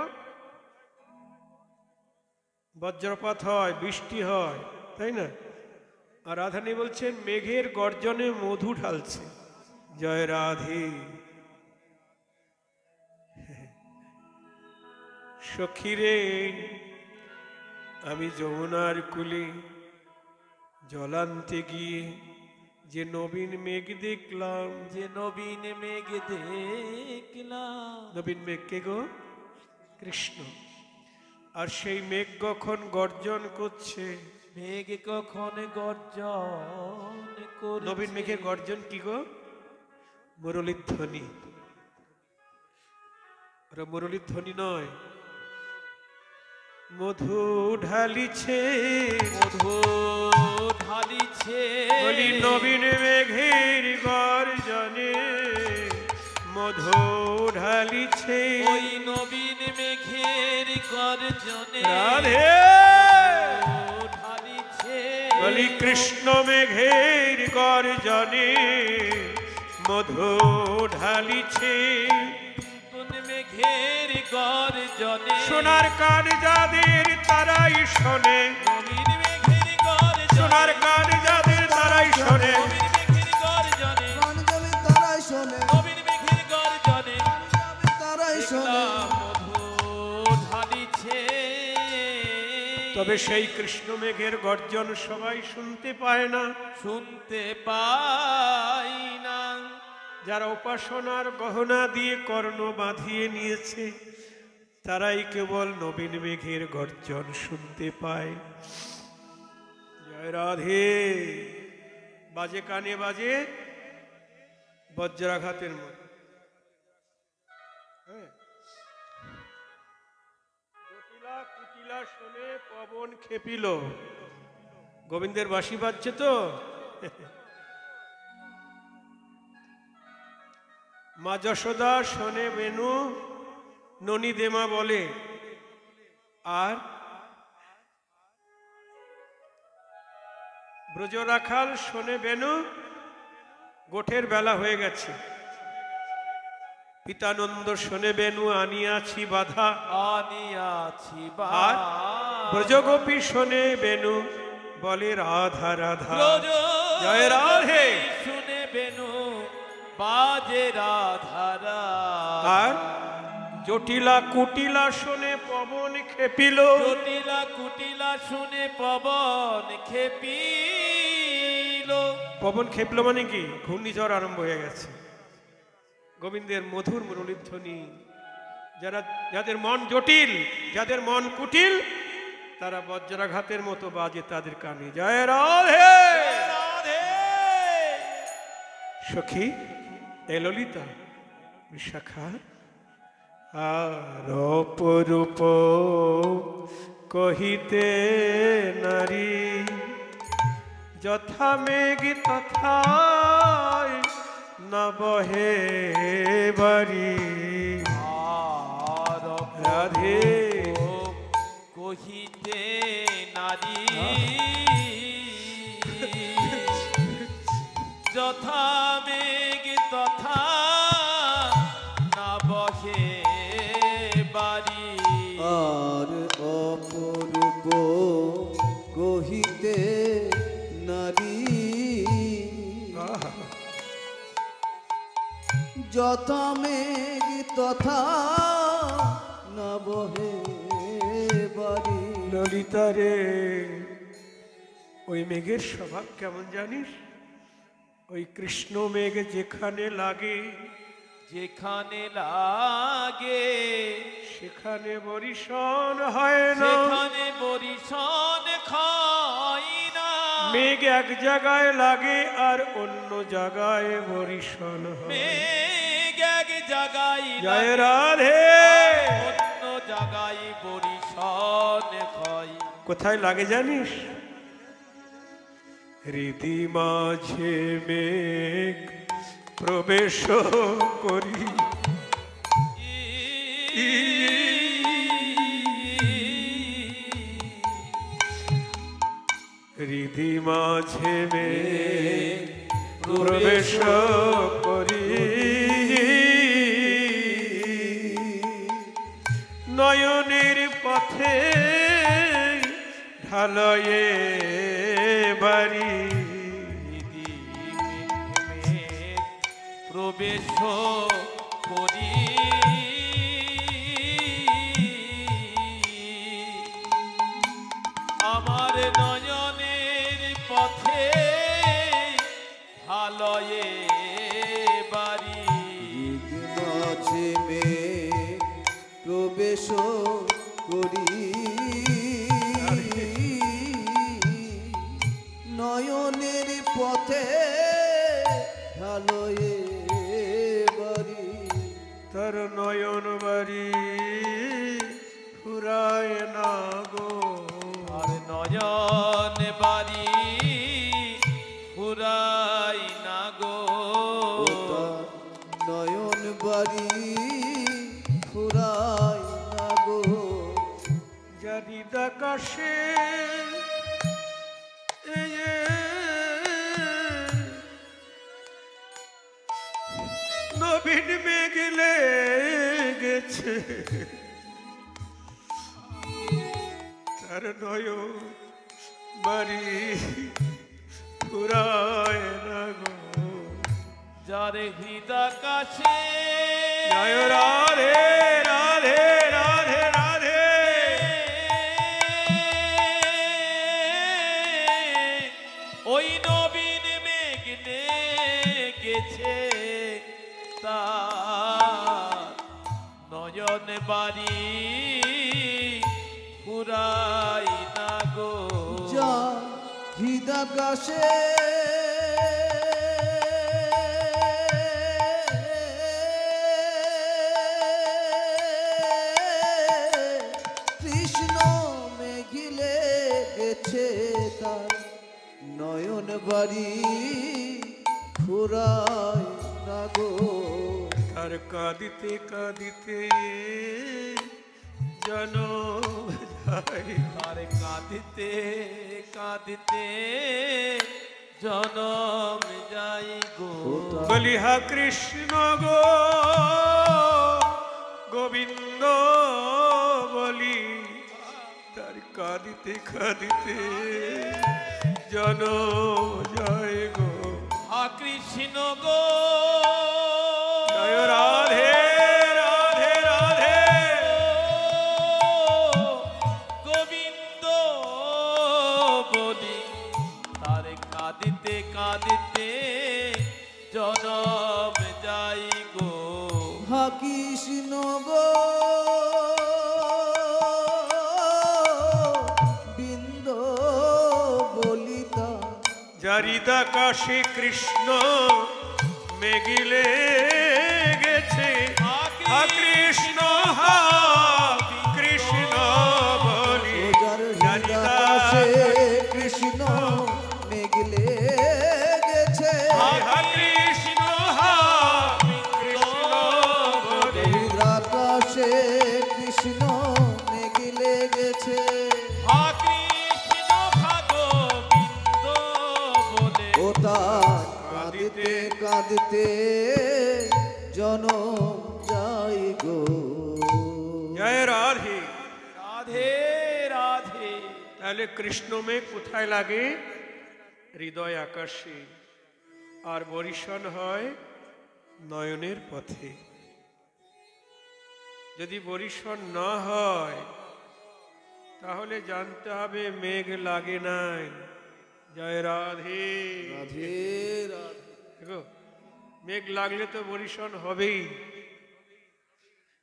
বজ্রপাত হয়, বৃষ্টি হয়, তাই না? আর রাধানী বলছেন মেঘের গর্জনে মধু ঢালছে। জয় রাধে। সখীরে আমি যমুনার কূলে জল আনতে গিয়ে যে নবীন মেঘ দেখলাম। যে নবীন মেঘ দেখলাম, নবীন মেঘ কে গো? কৃষ্ণ। আর সেই মেঘ কখন গর্জন করছে? মেঘ কখন গর্জন করছে? নবীন মেঘের গর্জন কি গো? মুরলীর ধ্বনি। ওরা মুরলীর ধ্বনি নয়, মধু ঢালিছে, মধু ঢালিছে, বলি নবীন মেঘের গর্জনে মধু ঢালিছে। ওই নবীন মেঘের গর্জনে রাধে ঢালিছে, বলি কৃষ্ণ মেঘের গর্জনে মধু ঢালিছে। নতুন মেঘের গর্জনে সোনার কান যাদের তারাই শোনে, নবীন মেঘের গর্জনে, সোনার কান যাদের তারাই শোনে, নবীন মেঘের গর্জনে, গান যাবে তারাই শোনে, নবীন মেঘের গর্জনে যাবে তারাই শোনে। মধু ঢালিছে। তবে সেই কৃষ্ণ মেঘের গর্জন সবাই শুনতে পায় না। শুনতে পাই না, যারা উপাসনার গহনা দিয়ে কর্ণ বাঁধিয়ে নিয়েছে তারাই কেবল নবীন মেঘের গর্জন শুনতে পায়। জয় রাধে। বাজে কানে বাজে বজ্রাঘাতের মতো। হ্যাঁ। জটিলা কুটিলা শোনে পবন খেপিল। গোবিন্দের বাঁশি বাজছে তো। মা যশোদা শোনে বেনু ননী দেমা বলে, আর ব্রজ রাখাল শোনে বেনু গোঠের বেলা হয়ে গেছে। পিতানন্দ শোনে বেনু আনিয়াছি বাধা, আনিয়াছি আর ব্রজগোপী শোনে বেনু বলে রাধা রাধা। জয় রাধে। শুনে বেনু বাজে রাধা রাধা। আর জটিলা কুটিলা শোনে পবন খেপিল। জটিলা কুটিলা শুনে পবন খেপিল। পবন খেপলো মানে কি? ঘূর্ণিঝড় আরম্ভ হয়ে গেছে। গোবিন্দের মধুর মুরলীর ধ্বনি, যাদের মন জটিল, যাদের মন কুটিল, তারা বজ্রাঘাতের মতো বাজে তাদের কানে। জয় রাধে। রাধে। সখী এ ললিতা বিশাখা, আর অপরূপ কহিতে নারী, যথা মেঘ তথা না বহে বাড়ি। আর রাধে। কহিতে নারী, যথা মেঘ তথা না বহে বাড়ি। আর অপরূপ কহিতে নারী, যথা মেঘ তথা না বহে বাড়ি। ললিতা রে, ওই মেঘের স্বভাব কেমন জানিস? ওই কৃষ্ণ মেঘ যেখানে লাগে, যেখানে লাগে সেখানে বরিশন হয় না। সেখানে বরিশন খাই না। মেঘ এক জায়গায় লাগে আর অন্য জায়গায় বরিশন হয়। মেঘ এক জায়গায় জয় লাগে, রাধে। অন্য জায়গায় বরিশন হয়। কোথায় লাগে জানিস? হৃদি মাঝে মেঘ প্রবেশ করি, হৃদি মাঝে মেঘ প্রবেশ করি, নয়নের পথে ঢালয়ে বাড়ি, প্রবেশ করি, আমার নয়নের পথে ভালয়ে বাড়ি, মাঝে মেঘ প্রবেশ করি, নয়নের পথে ভালোয়ে বাড়ি, তার নয়ন বাড়ি ফুরায় না গো, আর নয়ন বাড়ি ফুরাই না গো, তার নয়ন বাড়ি ফুরায় না গো, যদি আকাশে নবীন মেঘ লেগেছে, তার নয়ন বাড়ি ফুরায় না গো, যার হৃদাকাশে জয় রাধে রাধে রাধে রাধে, ওই নবীন মেঘ গেছে, তার নয়ন বাড়ি ফুরাই না গো, যা হৃদাকাশে কৃষ্ণ মেঘিলে গেছে, তার নয়ন বাড়ি ফুরায় না গো, তার কাঁদিতে কাঁদিতে জন যায়, তার কাঁদিতে কাঁদিতে জনম যাই গো, বলি হা কৃষ্ণ গো গোবিন্দ বলি, তার কাঁদিতে কাঁদিতে জন যায় গো, হা কৃষ্ণ গো জয় রাধে রাধে রাধে, গোবিন্দ বলি, তার কাঁদিতে কাঁদিতে জনম যাই গো, হা কৃষ্ণ গো বিন্দ বলিতা, জারিদা কাশে কৃষ্ণ মেঘিলে গেছে, হা কৃষ্ণ হা কৃষ্ণ বলি, যার জারিদা হৃদাকাশে কৃষ্ণ মেঘলে গেছে, হা কৃষ্ণ হা কৃষ্ণ বলি, হৃদাকাশে কৃষ্ণ মেঘলে গেছে, হা কৃষ্ণ হা গোবিন্দ বলে, ও তার কাঁদিতে কাঁদিতে জনম যাই গো, জয় রাধে। রাধে রাধে, তাহলে কৃষ্ণ মেঘ কোথায় লাগে? হৃদয় আকাশে, আর বরিশন হয় নয়নের পথে। যদি বরিশন না হয় তাহলে জানতে হবে মেঘ লাগে নাই। জয় রাধে রাধে রাধে। দেখো, মেঘ লাগলে তো বরিশন হবেই,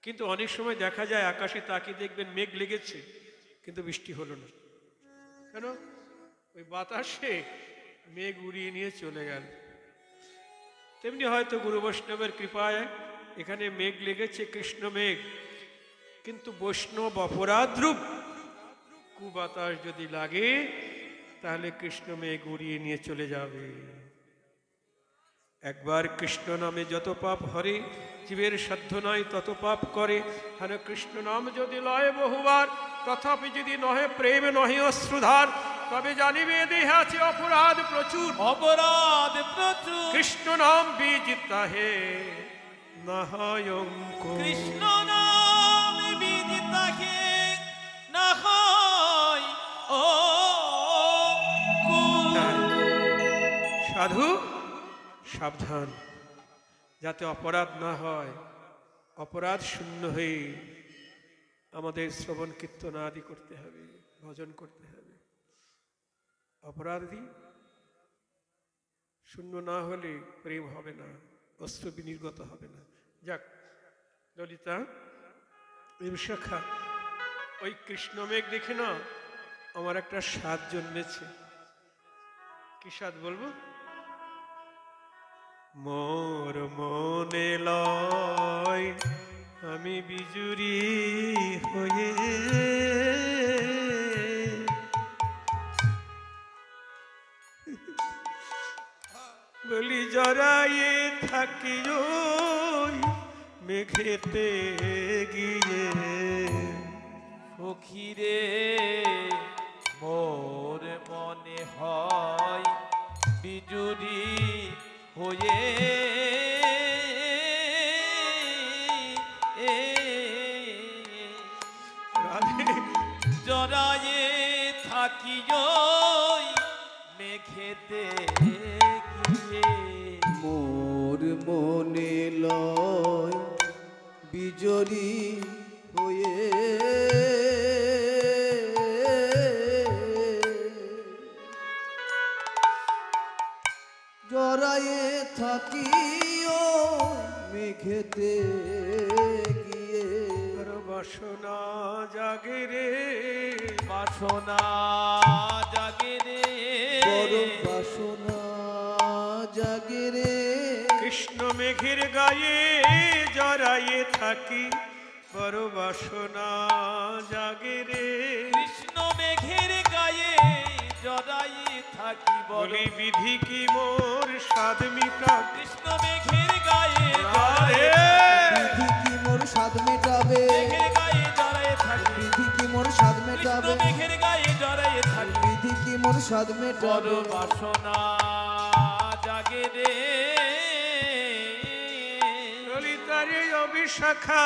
কিন্তু অনেক সময় দেখা যায় আকাশে তাকিয়ে দেখবেন মেঘ লেগেছে কিন্তু বৃষ্টি হলো না। কেন? ওই বাতাসে মেঘ উড়িয়ে নিয়ে চলে গেল। তেমনি হয়তো গুরু বৈষ্ণবের কৃপায় এখানে মেঘ লেগেছে, কৃষ্ণ মেঘ, কিন্তু বৈষ্ণব অপরাধ রূপ কুবাতাস যদি লাগে তাহলে কৃষ্ণ মেঘ উড়িয়ে নিয়ে চলে যাবে। একবার কৃষ্ণ নামে যত পাপ হরে, জীবের সাধ্য নাই তত পাপ করে। হ্যাঁ, কৃষ্ণ নাম যদি লয় বহুবার, তথাপি যদি নহে প্রেম নহে অশ্রুধার, তবে জানিবে দেহে আছে অপরাধ প্রচুর। অপরাধ প্রচুর। কৃষ্ণ নাম বীজ তাহে না হয় অঙ্ক। কৃষ্ণ নাম বীজ তাহে না হয় অঙ্কুর। সাধু সাবধান, যাতে অপরাধ না হয়। অপরাধ শূন্য হয়ে আমাদের শ্রবণ কীর্তন আদি করতে হবে, ভজন করতে হবে। অপরাধী শূন্য না হলে প্রেম হবে না, অস্ত্র বিনির্গত হবে না। যাক ললিতা, বিশাখা, ওই কৃষ্ণমেঘ দেখে না আমার একটা স্বাদ জন্মেছে। কি স্বাদ বলবো? মোর মনে লয় আমি বিজুরি হয়ে, বলি জড়াইয়ে থাকি ওই মেঘেতে গিয়ে। সখীরে মোর মনে হয় বিজুরি হয়ে, জড়ায়ে থাকি ওই মেঘেতে গিয়ে। মোর মনে লয় বিজরি হয়ে, জড়ায়ে থাকি ও মেঘেতে গিয়ে। বাসনা জাগে রে, বাসনা জাগে রে, বড় বাসনা জাগে রে। কৃষ্ণ মেঘের গায়ে জড়াইয়ে থাকি, বড় বাসনা জাগে রে। কৃষ্ণ মেঘের গায়ে জড়াইয়ে থাকি, বলি বিধি কি মোর স্বাদ মিটা। কৃষ্ণ মেঘের গায়ে বিধি কি মোর স্বাদ মেটাবে, মেঘের গায়ে জড়াইয়ে থাকি, বিধি কি মোর স্বাদ কৃষ্ণ মেটাবে, মেঘের গায়ে জড়াইয়ে থাকি। বিধি কি মোর স্বাদ বড় মেটাবে। বাসনা জাগে রে। ললিতারে অবিশাখা,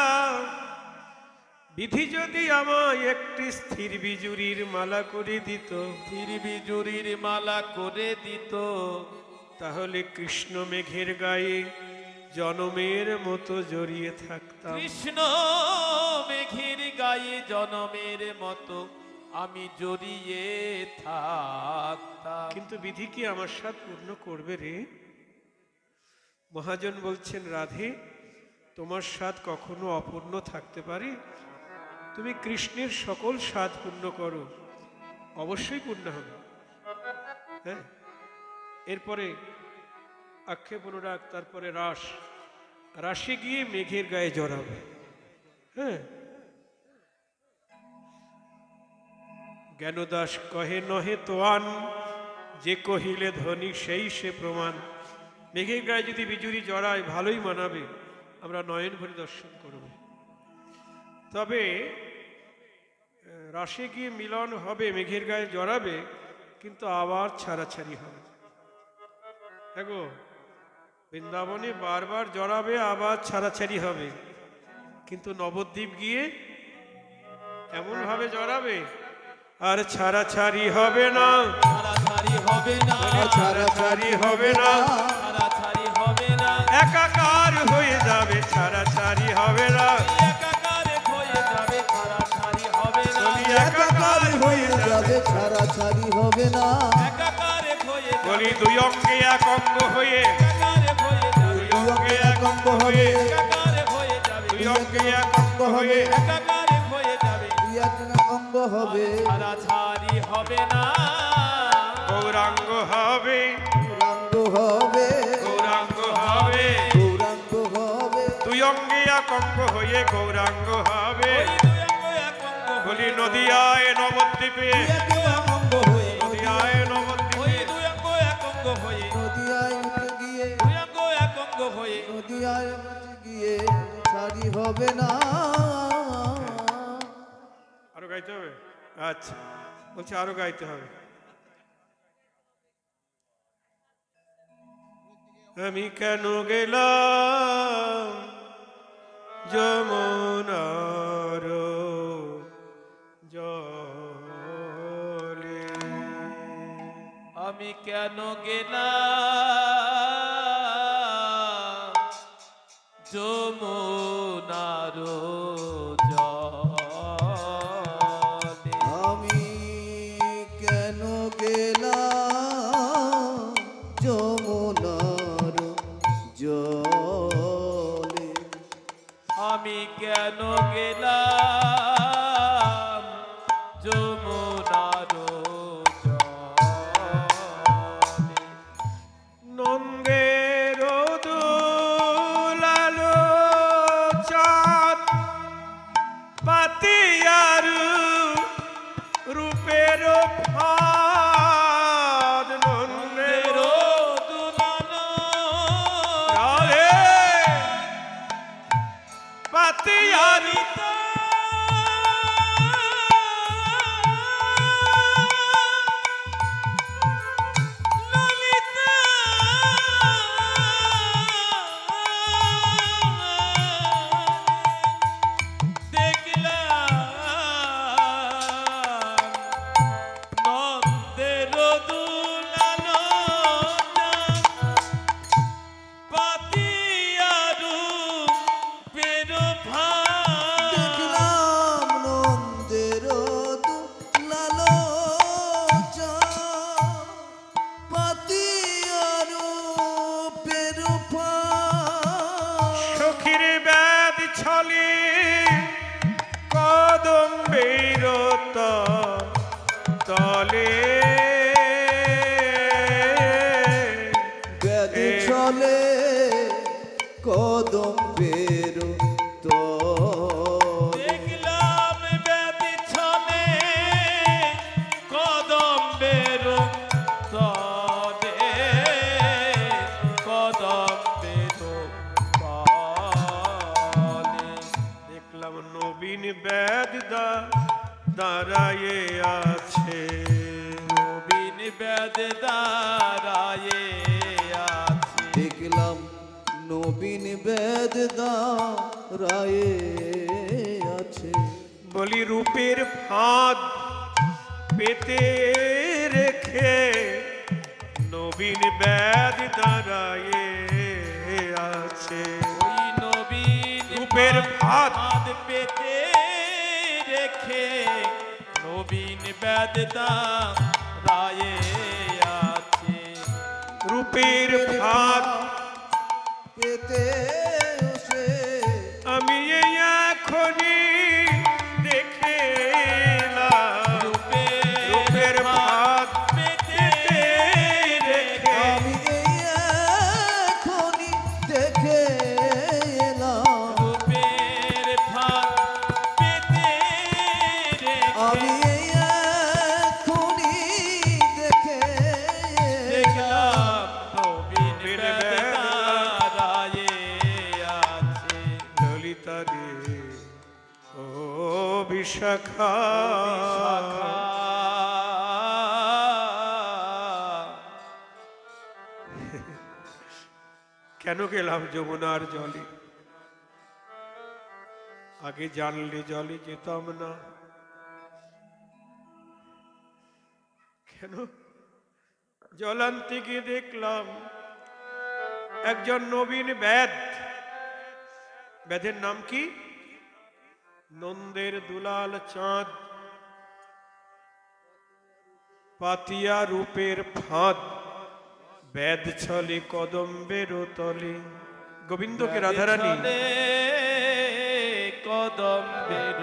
বিধি যদি আমায় একটি স্থির বিজুরির মালা করে দিত, স্থির বিজুরির মালা করে দিত, তাহলে কৃষ্ণ মেঘের গায়ে জনমের মতো জড়িয়ে থাকতাম। কৃষ্ণ মেঘের গায়ে জনমের মতো আমি জড়িয়ে থাকতাম। কিন্তু বিধি কি আমার স্বাদ পূর্ণ করবে রে? মহাজন বলছেন, রাধে, তোমার স্বাদ কখনো অপূর্ণ থাকতে পারে? তুমি কৃষ্ণের সকল স্বাদ পূর্ণ করো, অবশ্যই পূর্ণ হবে। হ্যাঁ, এরপরে আক্ষেপ অনুরাগ, তারপরে রাস, রাসে গিয়ে মেঘের গায়ে জড়াবে। হ্যাঁ, জ্ঞানদাস কহে নহে তোয়ান, যে কহিলে ধনী সেই সে প্রমাণ। মেঘের গায়ে যদি বিজুরি জড়ায় ভালোই মানাবে, আমরা নয়ন ভরে দর্শন করব। তবে রাসে গিয়ে মিলন হবে, মেঘের গায়ে জড়াবে, কিন্তু আবার ছাড়াছাড়ি হবে। দেখো, বৃন্দাবনে বারবার জড়াবে, আবার ছাড়াছাড়ি হবে, কিন্তু নবদ্বীপ গিয়ে এমন ভাবে জড়াবে আর ছাড়াছাড়ি হবে না, ছাড়াছাড়ি হবে না, ছাড়াছাড়ি হবে না, ছাড়াছাড়ি হবে না, একাকার হয়ে যাবে, ছাড়াছাড়ি হবে না, একাকার হয়ে যাবে, ছাড়াছাড়ি হবে না, একাকার হয়ে যাবে, ছাড়াছাড়ি হবে না। একাকার হয়ে যাবে, বলি দুই অঙ্গে এক অঙ্গ হয়ে, একাকার হয়ে যাবে, দুই অঙ্গে এক অঙ্গ হয়ে, একাকার হয়ে যাবে, দুই অঙ্গে এক অঙ্গ হয়ে, একাকার হয়ে যাবে, দুই এক অঙ্গ হবে, ছাড়াছাড়ি হবে না, গৌরাঙ্গ হবে, গৌরাঙ্গ হবে, গৌরাঙ্গ হবে, গৌরাঙ্গ হবে। দুই অঙ্গে এক অঙ্গ হয়ে গৌরাঙ্গ হবে। ওই দুই অঙ্গ এক অঙ্গ বলি নদিয়ায় নবদ্বীপ নবদ্বীপে একে অঙ্গ হয়ে নদিয়ায় ওই নবদ্বীপে দুই অঙ্গ এক অঙ্গ হয়ে নদিয়ায় উঠে গিয়ে দুই অঙ্গ এক অঙ্গ হয়ে নদিয়ায় উঠে গিয়ে ছাড়ি হবে না। আরো গাইতে হবে? আচ্ছা, বলছে আরো গাইতে হবে। আমি কেন গেলাম যমুনার জলে, আমি কেন গেলাম যমুনার জলে। আমি কেন গেলাম যমুনার জলে, আমি কেন গেলাম যমুনার জলে। নন্দের দুলালো চাঁদ পাতিয়ার রূপের ফাঁদ, নন্দের দুলালো রাধে পাতিয়ার দেখলাম নন্দের দুলালো চাঁদ পাতিয়ার রূপের ফাঁদ। সখীর ব্যাধ ছলে কদম্বের তলে, ব্যাধি চলে কদম্বের তলে। দেখলাম ব্যাধি ছলে কদম্বের তলে, কদম্বের তলে। দেখলাম নবীন ব্যাধ দাঁড়ায়ে আছে, নবীন ব্যাধ দাঁড়ায়ে আছে। দেখলাম নবীন বেদ দাঁড়ায়ে আছে। বলি রূপের ফাঁদ পেতে রেখে নবীন ব্যাধ দাঁড়ায়ে আছে। ওই নবীন রূপের ফাঁদ ফাঁদ পেতে রেখে নবীন ব্যাধ দাঁড়ায়ে আছে। রূপের ফাঁদ পেতে সে আমি এই এখনই দেখে এলাম। রূপের ফাঁদ পেতে রেখে আমি এই এখনই দেখে এলাম। রূপের ফাঁদ পেতে আমি রেখে এই এখনই দেখে দেখলাম নবীন ব্যাধ দাঁড়ায়ে আছে। ললিতা রে ও বিশাখা, কেন গেলাম যমুনার জলে? আগে জানলে জলে যেতাম না। কেন জলান্তে গিয়ে দেখলাম একজন নবীন ব্যাধের নাম কি? নন্দের দুলাল চাঁদ পাতিয়া রূপের ফাঁদ, ব্যাধ ছলে কদম্বের তলে। গোবিন্দকে রাধারানী চলে কদম্বের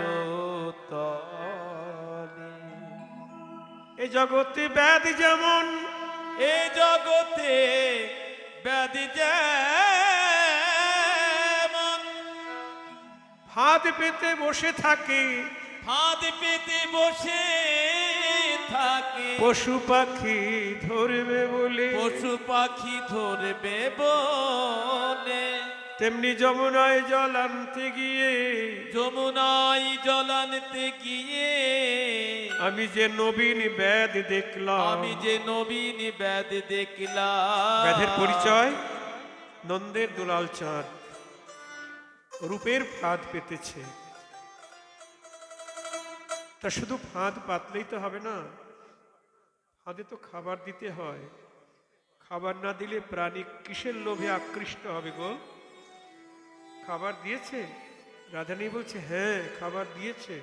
তলে। এ জগতে ব্যাধ যেমন, এ জগতে ব্যাধি যেমন ফাঁদ পেতে বসে থাকে, ফাঁদ পেতে বসে পশু পাখি ধরবে বলে, পশু পাখি ধরবে বলে, তেমনি যমুনায় জল আনতে গিয়ে, যমুনায় জল আনতে গিয়ে আমি যে নবীন ব্যাধ দেখলাম। আমি যে নবীন ব্যাধ দেখলাম। ব্যাধের পরিচয় নন্দের দুলাল চাঁদ, রূপের ফাঁদ পেতেছে। তা শুধু ফাঁদ পাতলেই তো হবে না, ফাঁদে তো খাবার দিতে হয়। খাবার না দিলে প্রাণী কিসের লোভে আকৃষ্ট হবে গো? খাবার দিয়েছে? রাধানী বলছে হ্যাঁ খাবার দিয়েছে।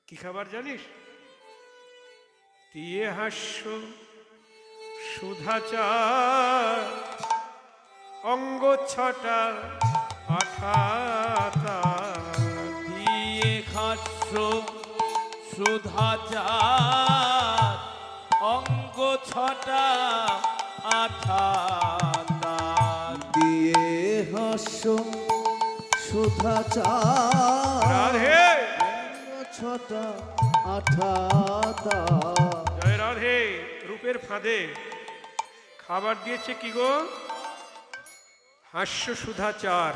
কি খাবার জানিস? দিয়ে হাস্য সুধাচার, অঙ্গ ছটা আঠাতা, দিয়ে খাস্য সুধাচার, অঙ্গ ছটা আঠাতা, দিয়ে হাস্য সুধাচার, রাধে ছটা আঠাতা। জয় রাধে। রূপের ফাঁদে খাবার দিয়েছে কি গো? হাস্য সুধাচার।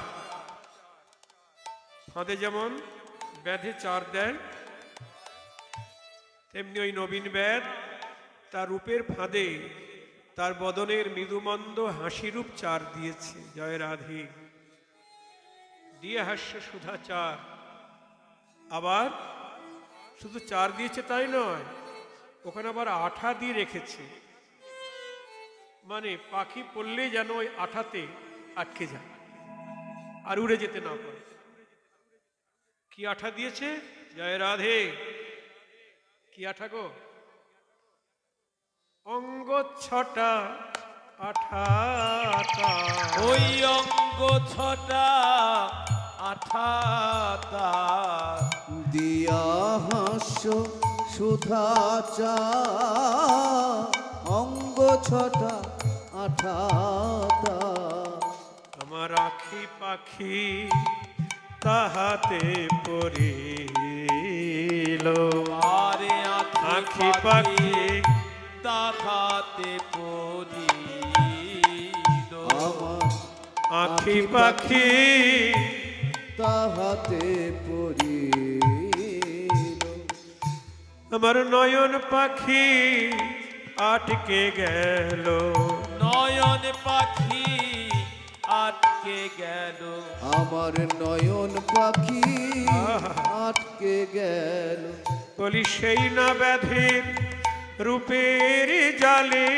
ফাঁদে যেমন ব্যাধে চার দেয়, তেমনি ওই নবীন ব্যাধ তার রূপের ফাঁদে তার বদনের মৃদুমন্দ হাসিরূপ চার দিয়েছে। জয় রাধে। দিয়ে হাস্য সুধাচার। আবার শুধু চার দিয়েছে তাই নয়, ওখানে আবার আঠা দিয়ে রেখেছে, মানে পাখি পড়লেই যেন ওই আঠাতে আটকে যায় আর উড়ে যেতে না পারে। কি আঠা দিয়েছে? জয় রাধে। কি আঠা গো? অঙ্গ ছটা আঠাতা। ওই অঙ্গ ছটা আঠাতা, দিয়া হাস্য সুধাচার, অঙ্গ ছটা আঠাতা। আমার আখি পাখি তাহাতে পড়িল, আরে আখি পাখি তাহাতে পড়িল, আমার আখি পাখি তাহাতে পড়িল। আমার নয়ন পাখি আটকে গেল, নয়ন পাখি আটকে গেল, আমার নয়ন পাখি আটকে গেল। বলি সেই না ব্যাধির রূপের জালে,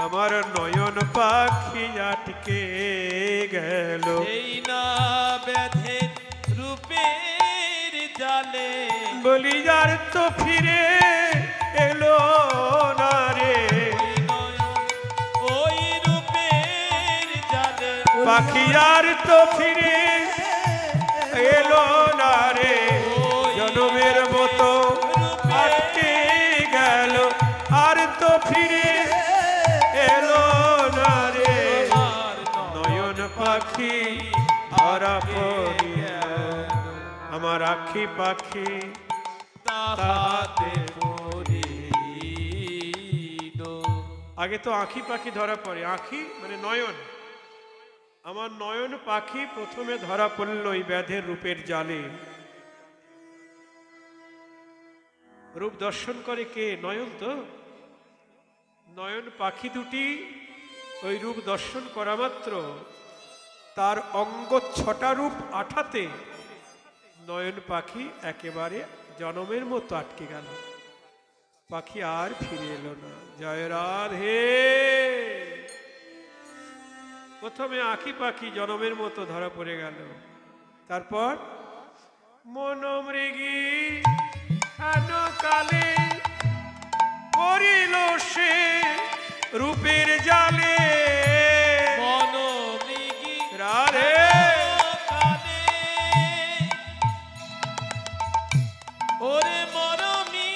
আমার নয়ন পাখি আটকে গেল। সেই না ব্যাধের রূপের জালে, বলি যার তো ফিরে এলো না রে, ওই রূপের জালে, পাখি আর তো ফিরে এলো না রে, জনমের মতো আটকে গেল, আর তো ফিরে এলো না রে, নয়ন পাখি ধরা পড়িল, আমার আখি পাখি তাহাতে পড়িল। আগে তো আখি পাখি ধরা পড়ে, আখি মানে নয়ন, আমার নয়ন পাখি প্রথমে ধরা পড়ল এই ব্যাধের রূপের জালে। রূপ দর্শন করে কে? নয়ন। তো নয়ন পাখি দুটি ওই রূপ দর্শন করা মাত্র তার অঙ্গ ছটা রূপ আঠাতে নয়ন পাখি একেবারে জনমের মতো আটকে গেল, পাখি আর ফিরে এলো না। জয় রাধে। প্রথমে আখি পাখি জনমের মতো ধরা পড়ে গেল, তারপর মনোমৃগী হেন কালে পড়িল সে রূপের জালে। মনোমৃগী রাধে। কালে, ওরে মরমি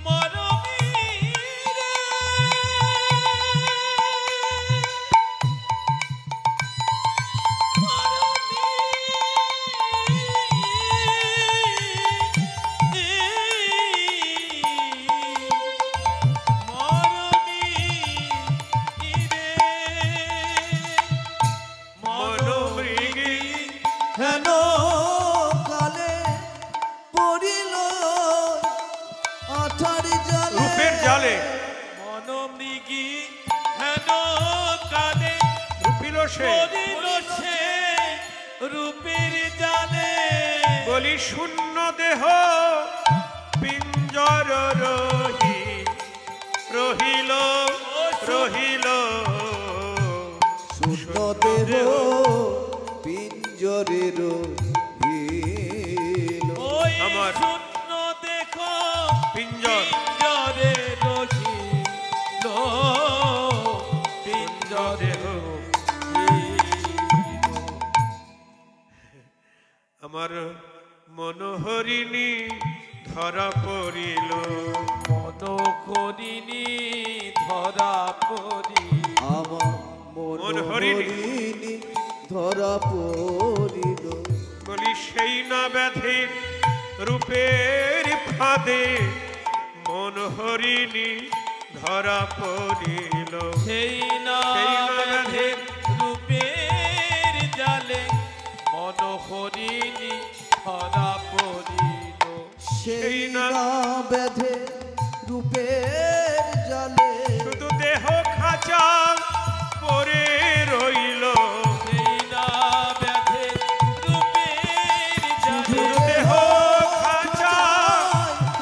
মরমি রে, হেন কালে পড়িল আঠার জালে রূপের জালে মনমৃগী হেন কালে রূপিল সে পড়িল সে রূপের জালে। বলি শূন্য দেহ পিঞ্জর রহিল রহিল শূন্য দেহ পিঞ্জরের রহিল ওই আমার শূন্য দেখো পিঞ্জর পিঞ্জরে রহিল পিঞ্জরে আমার মনোহরিণী ধরা পড়িল মন করিনি ধরা পড়ি আমার মন হরিণী ধরা পড়িল বলি সেই না ব্যাধির রূপের ফাঁদে মনোহরিণী ধরা পড়িল সেই না সেই না ব্যাধের রূপের জালে মন হরিণী ধরা পড়িল। সেই না বেঁধে রূপের জালে শুধু দেহ খাঁচা পরে রইল সেই না ব্যাধের রূপের জালে শুধু দেহ খাঁচা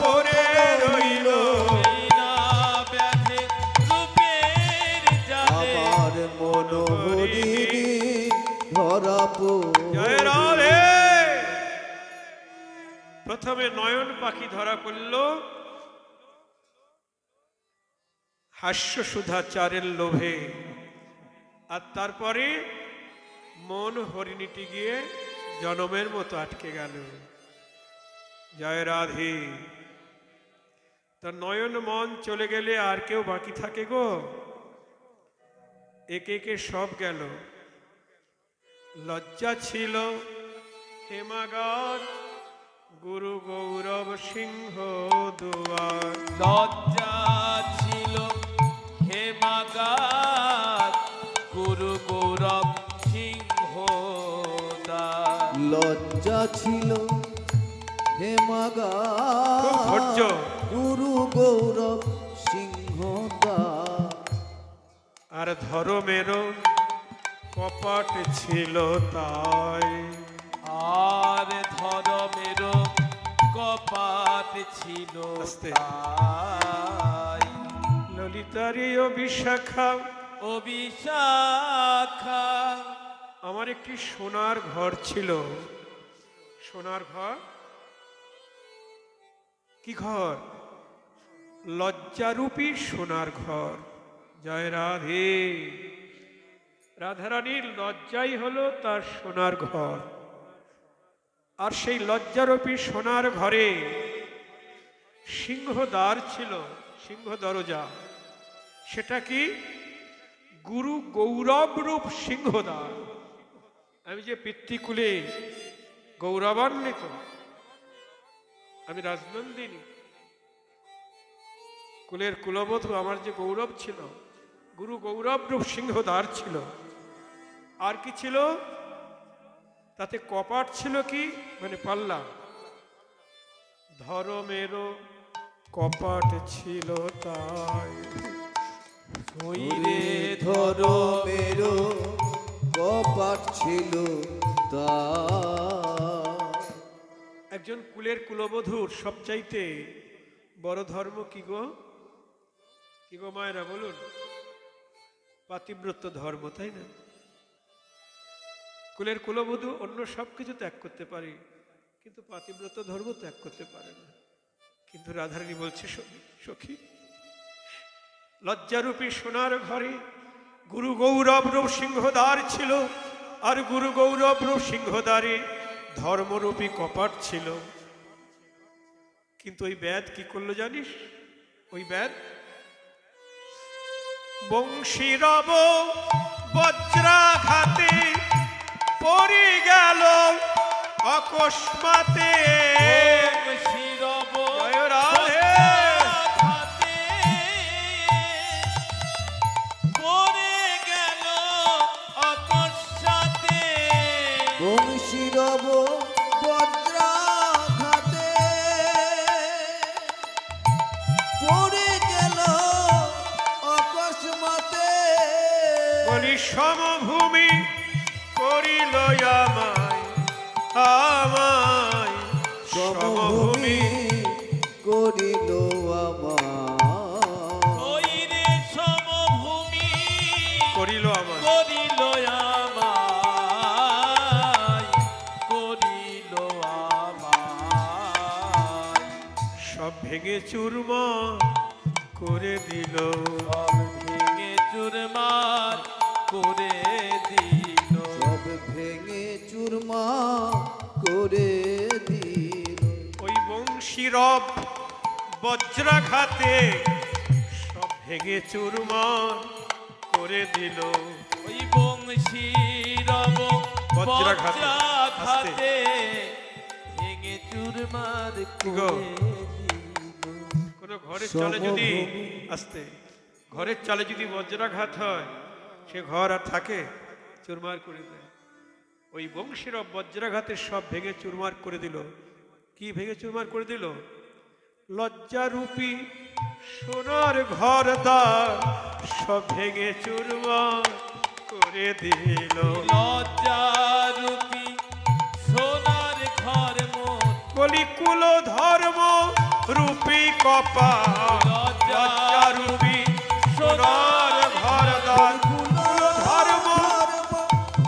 পরে রইল সেই না ব্যাধের রূপের জালে আমার মন হরিণী ধরা জয় পড়িল রাধে। প্রথমে নয়ন পাখি ধরা পড়ল হাস্য সুধাচারের লোভে, আর তারপরে মন হরিণীটি গিয়ে জনমের মতো আটকে গেল। জয় রাধে। তার নয়ন মন চলে গেলে আর কেউ বাকি থাকে গো? একে একে সব গেল। লজ্জা ছিল হেমাগার গুরু গৌরব সিংহ দুয়ার। লজ্জা ছিল হেমাগার গুরু গৌরব সিংহ দাস। লজ্জা ছিল হেমাগা খুব ধৈর্য। গুরু গৌরব সিংহ আর ধর্মেরও কপাট ছিল তাই। আর ধর্মের কপাট ছিল আস্তে। তাই। ললিতারি ও বিশাখা ও বিশাখা আমার একটি সোনার ঘর ছিল। সোনার ঘর কি ঘর? লজ্জারূপী সোনার ঘর। জয় রাধে। রাধারানীর লজ্জাই হলো তার সোনার ঘর। আর সেই লজ্জারূপী সোনার ঘরে সিংহদ্বার ছিল, সিংহ দরজা। সেটা কি? গুরু গৌরব রূপ সিংহদ্বার। আমি যে পিতৃকুলে গৌরবান্বিত, আমি রাজনন্দিনী কুলের কুলবধূ, আমার যে গৌরব ছিল, গুরু গৌরব রূপ সিংহদ্বার ছিল। আর কি ছিল? তাতে কপাট ছিল কি? মানে পাল্লা। ধর্মেরও কপাট ছিল তাই। হইরে ধর্মের কপাট ছিল তা একজন কুলের কুলবধূর সবচাইতে বড় ধর্ম কি গো? কি গো মায়েরা বলুন? পাতিব্রত্য ধর্ম, তাই না? কুলের কুলবধূ অন্য সবকিছু ত্যাগ করতে পারে, কিন্তু পাতিব্রত্য ধর্ম ত্যাগ করতে পারে না। কিন্তু রাধারানী বলছে, সখী, লজ্জারূপী সোনার ঘরে গুরু গৌরব রূপ সিংহদ্বার ছিল। আর গুরু গৌরব রূপ সিংহদ্বারে ধর্মরূপী কপাট ছিল। কিন্তু ওই ব্যাধ কি করলো জানিস? ওই ব্যাধ বংশীরব বজ্রাঘাতে পড়ে গেল অকস্মাতে। শিরব জয় রাধে। হাতে পড়ে গেল অকস্মাতে। বংশী বংশীরব বজ্রাঘাতে পড়ে গেল অকস্মাতে। বলি সমভূমি করিল আমায় আমায় সমভূমি করিল আমার ওই রে সমভূমি করিল আমায় করিল আমায় করিল আমায় সব ভেঙে চুরমার করে দিল সব ভেঙে চুরমার করে দিল সব ভেঙে চুরমা করে দিল। ওই বংশীরব বজ্রাঘাতে সব ভেঙে চুরমার করে দিল ওই বংশীরব বজ্রাঘাতে। বজ্রাঘাতে ভেঙে চুরমার গো। করে দিল কোনো ঘরের চালে যদি সমভূমি। আসতে ঘরের চালে যদি বজ্রাঘাত হয় সে ঘর আর থাকে, চুরমার করে দেয়। ওই বংশীরব বজ্রাঘাতে সব ভেঙে চুরমার করে দিল। কি ভেঙে চুরমার করে দিল? লজ্জারূপী সোনার ঘর দ্বার সব ভেঙে চুরমার করে দিল। লজ্জারূপী সোনার ঘর মোর বলি কুল ধর্ম রূপী কপাল লজ্জারূপী সোনার ঘর দ্বার কুল ধর্ম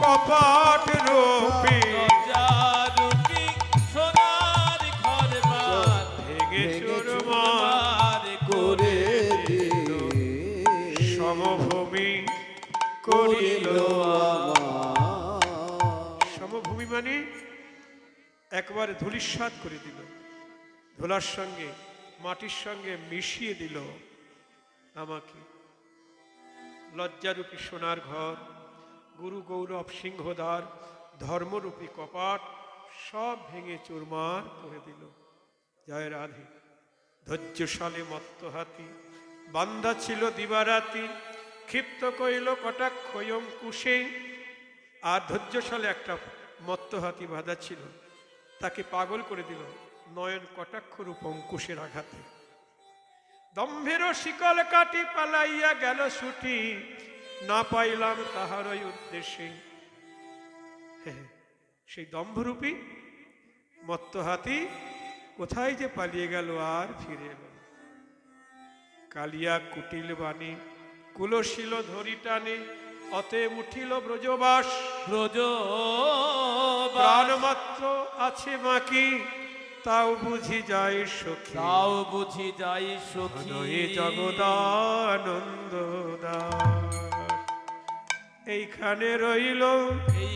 কপাট রূপী লজ্জারূপী সোনার ঘর বার ভেঙে চুরমার মার করে দিল সমভূমি করিল আমার সমভূমি মানে একবার ধূলিসাৎ করে দিল, ধুলার সঙ্গে মাটির সঙ্গে মিশিয়ে দিল আমাকে। লজ্জারূপী সোনার ঘর, গুরু গৌরব সিংহদ্বার, ধর্মরূপী কপাট সব ভেঙে চুরমার করে দিল। জয় রাধে। ধৈর্যশালী মত্ত হাতি বান্দা ছিল দিবারাতি, ক্ষিপ্ত কইল কটাক্ষ অঙ্কুশে। আর ধৈর্যশালী একটা মত্ত হাতি বাঁধা ছিল, তাকে পাগল করে দিল নয়ন কটাক্ষ রূপ অঙ্কুশের আঘাতে। দম্ভেরও শিকল কাটি পালাইয়া গেল ছুটি, না পাইলাম তাহার ওই উদ্দেশ্যে। হ্যাঁ, সেই দম্ভরূপী মত্ত হাতি কোথায় যে পালিয়ে গেল আর ফিরে এলো না। কালিয়া কুটিল বাণী কুলশীল ধরি টানে, অতএব উঠিল ব্রজবাস। ব্রজ প্রাণ মাত্র আছে বাকি, তাও বুঝি যায় সখী। তাও বুঝি যাই সখী নয়ে জগদানন্দ দাস এইখানে রইল এই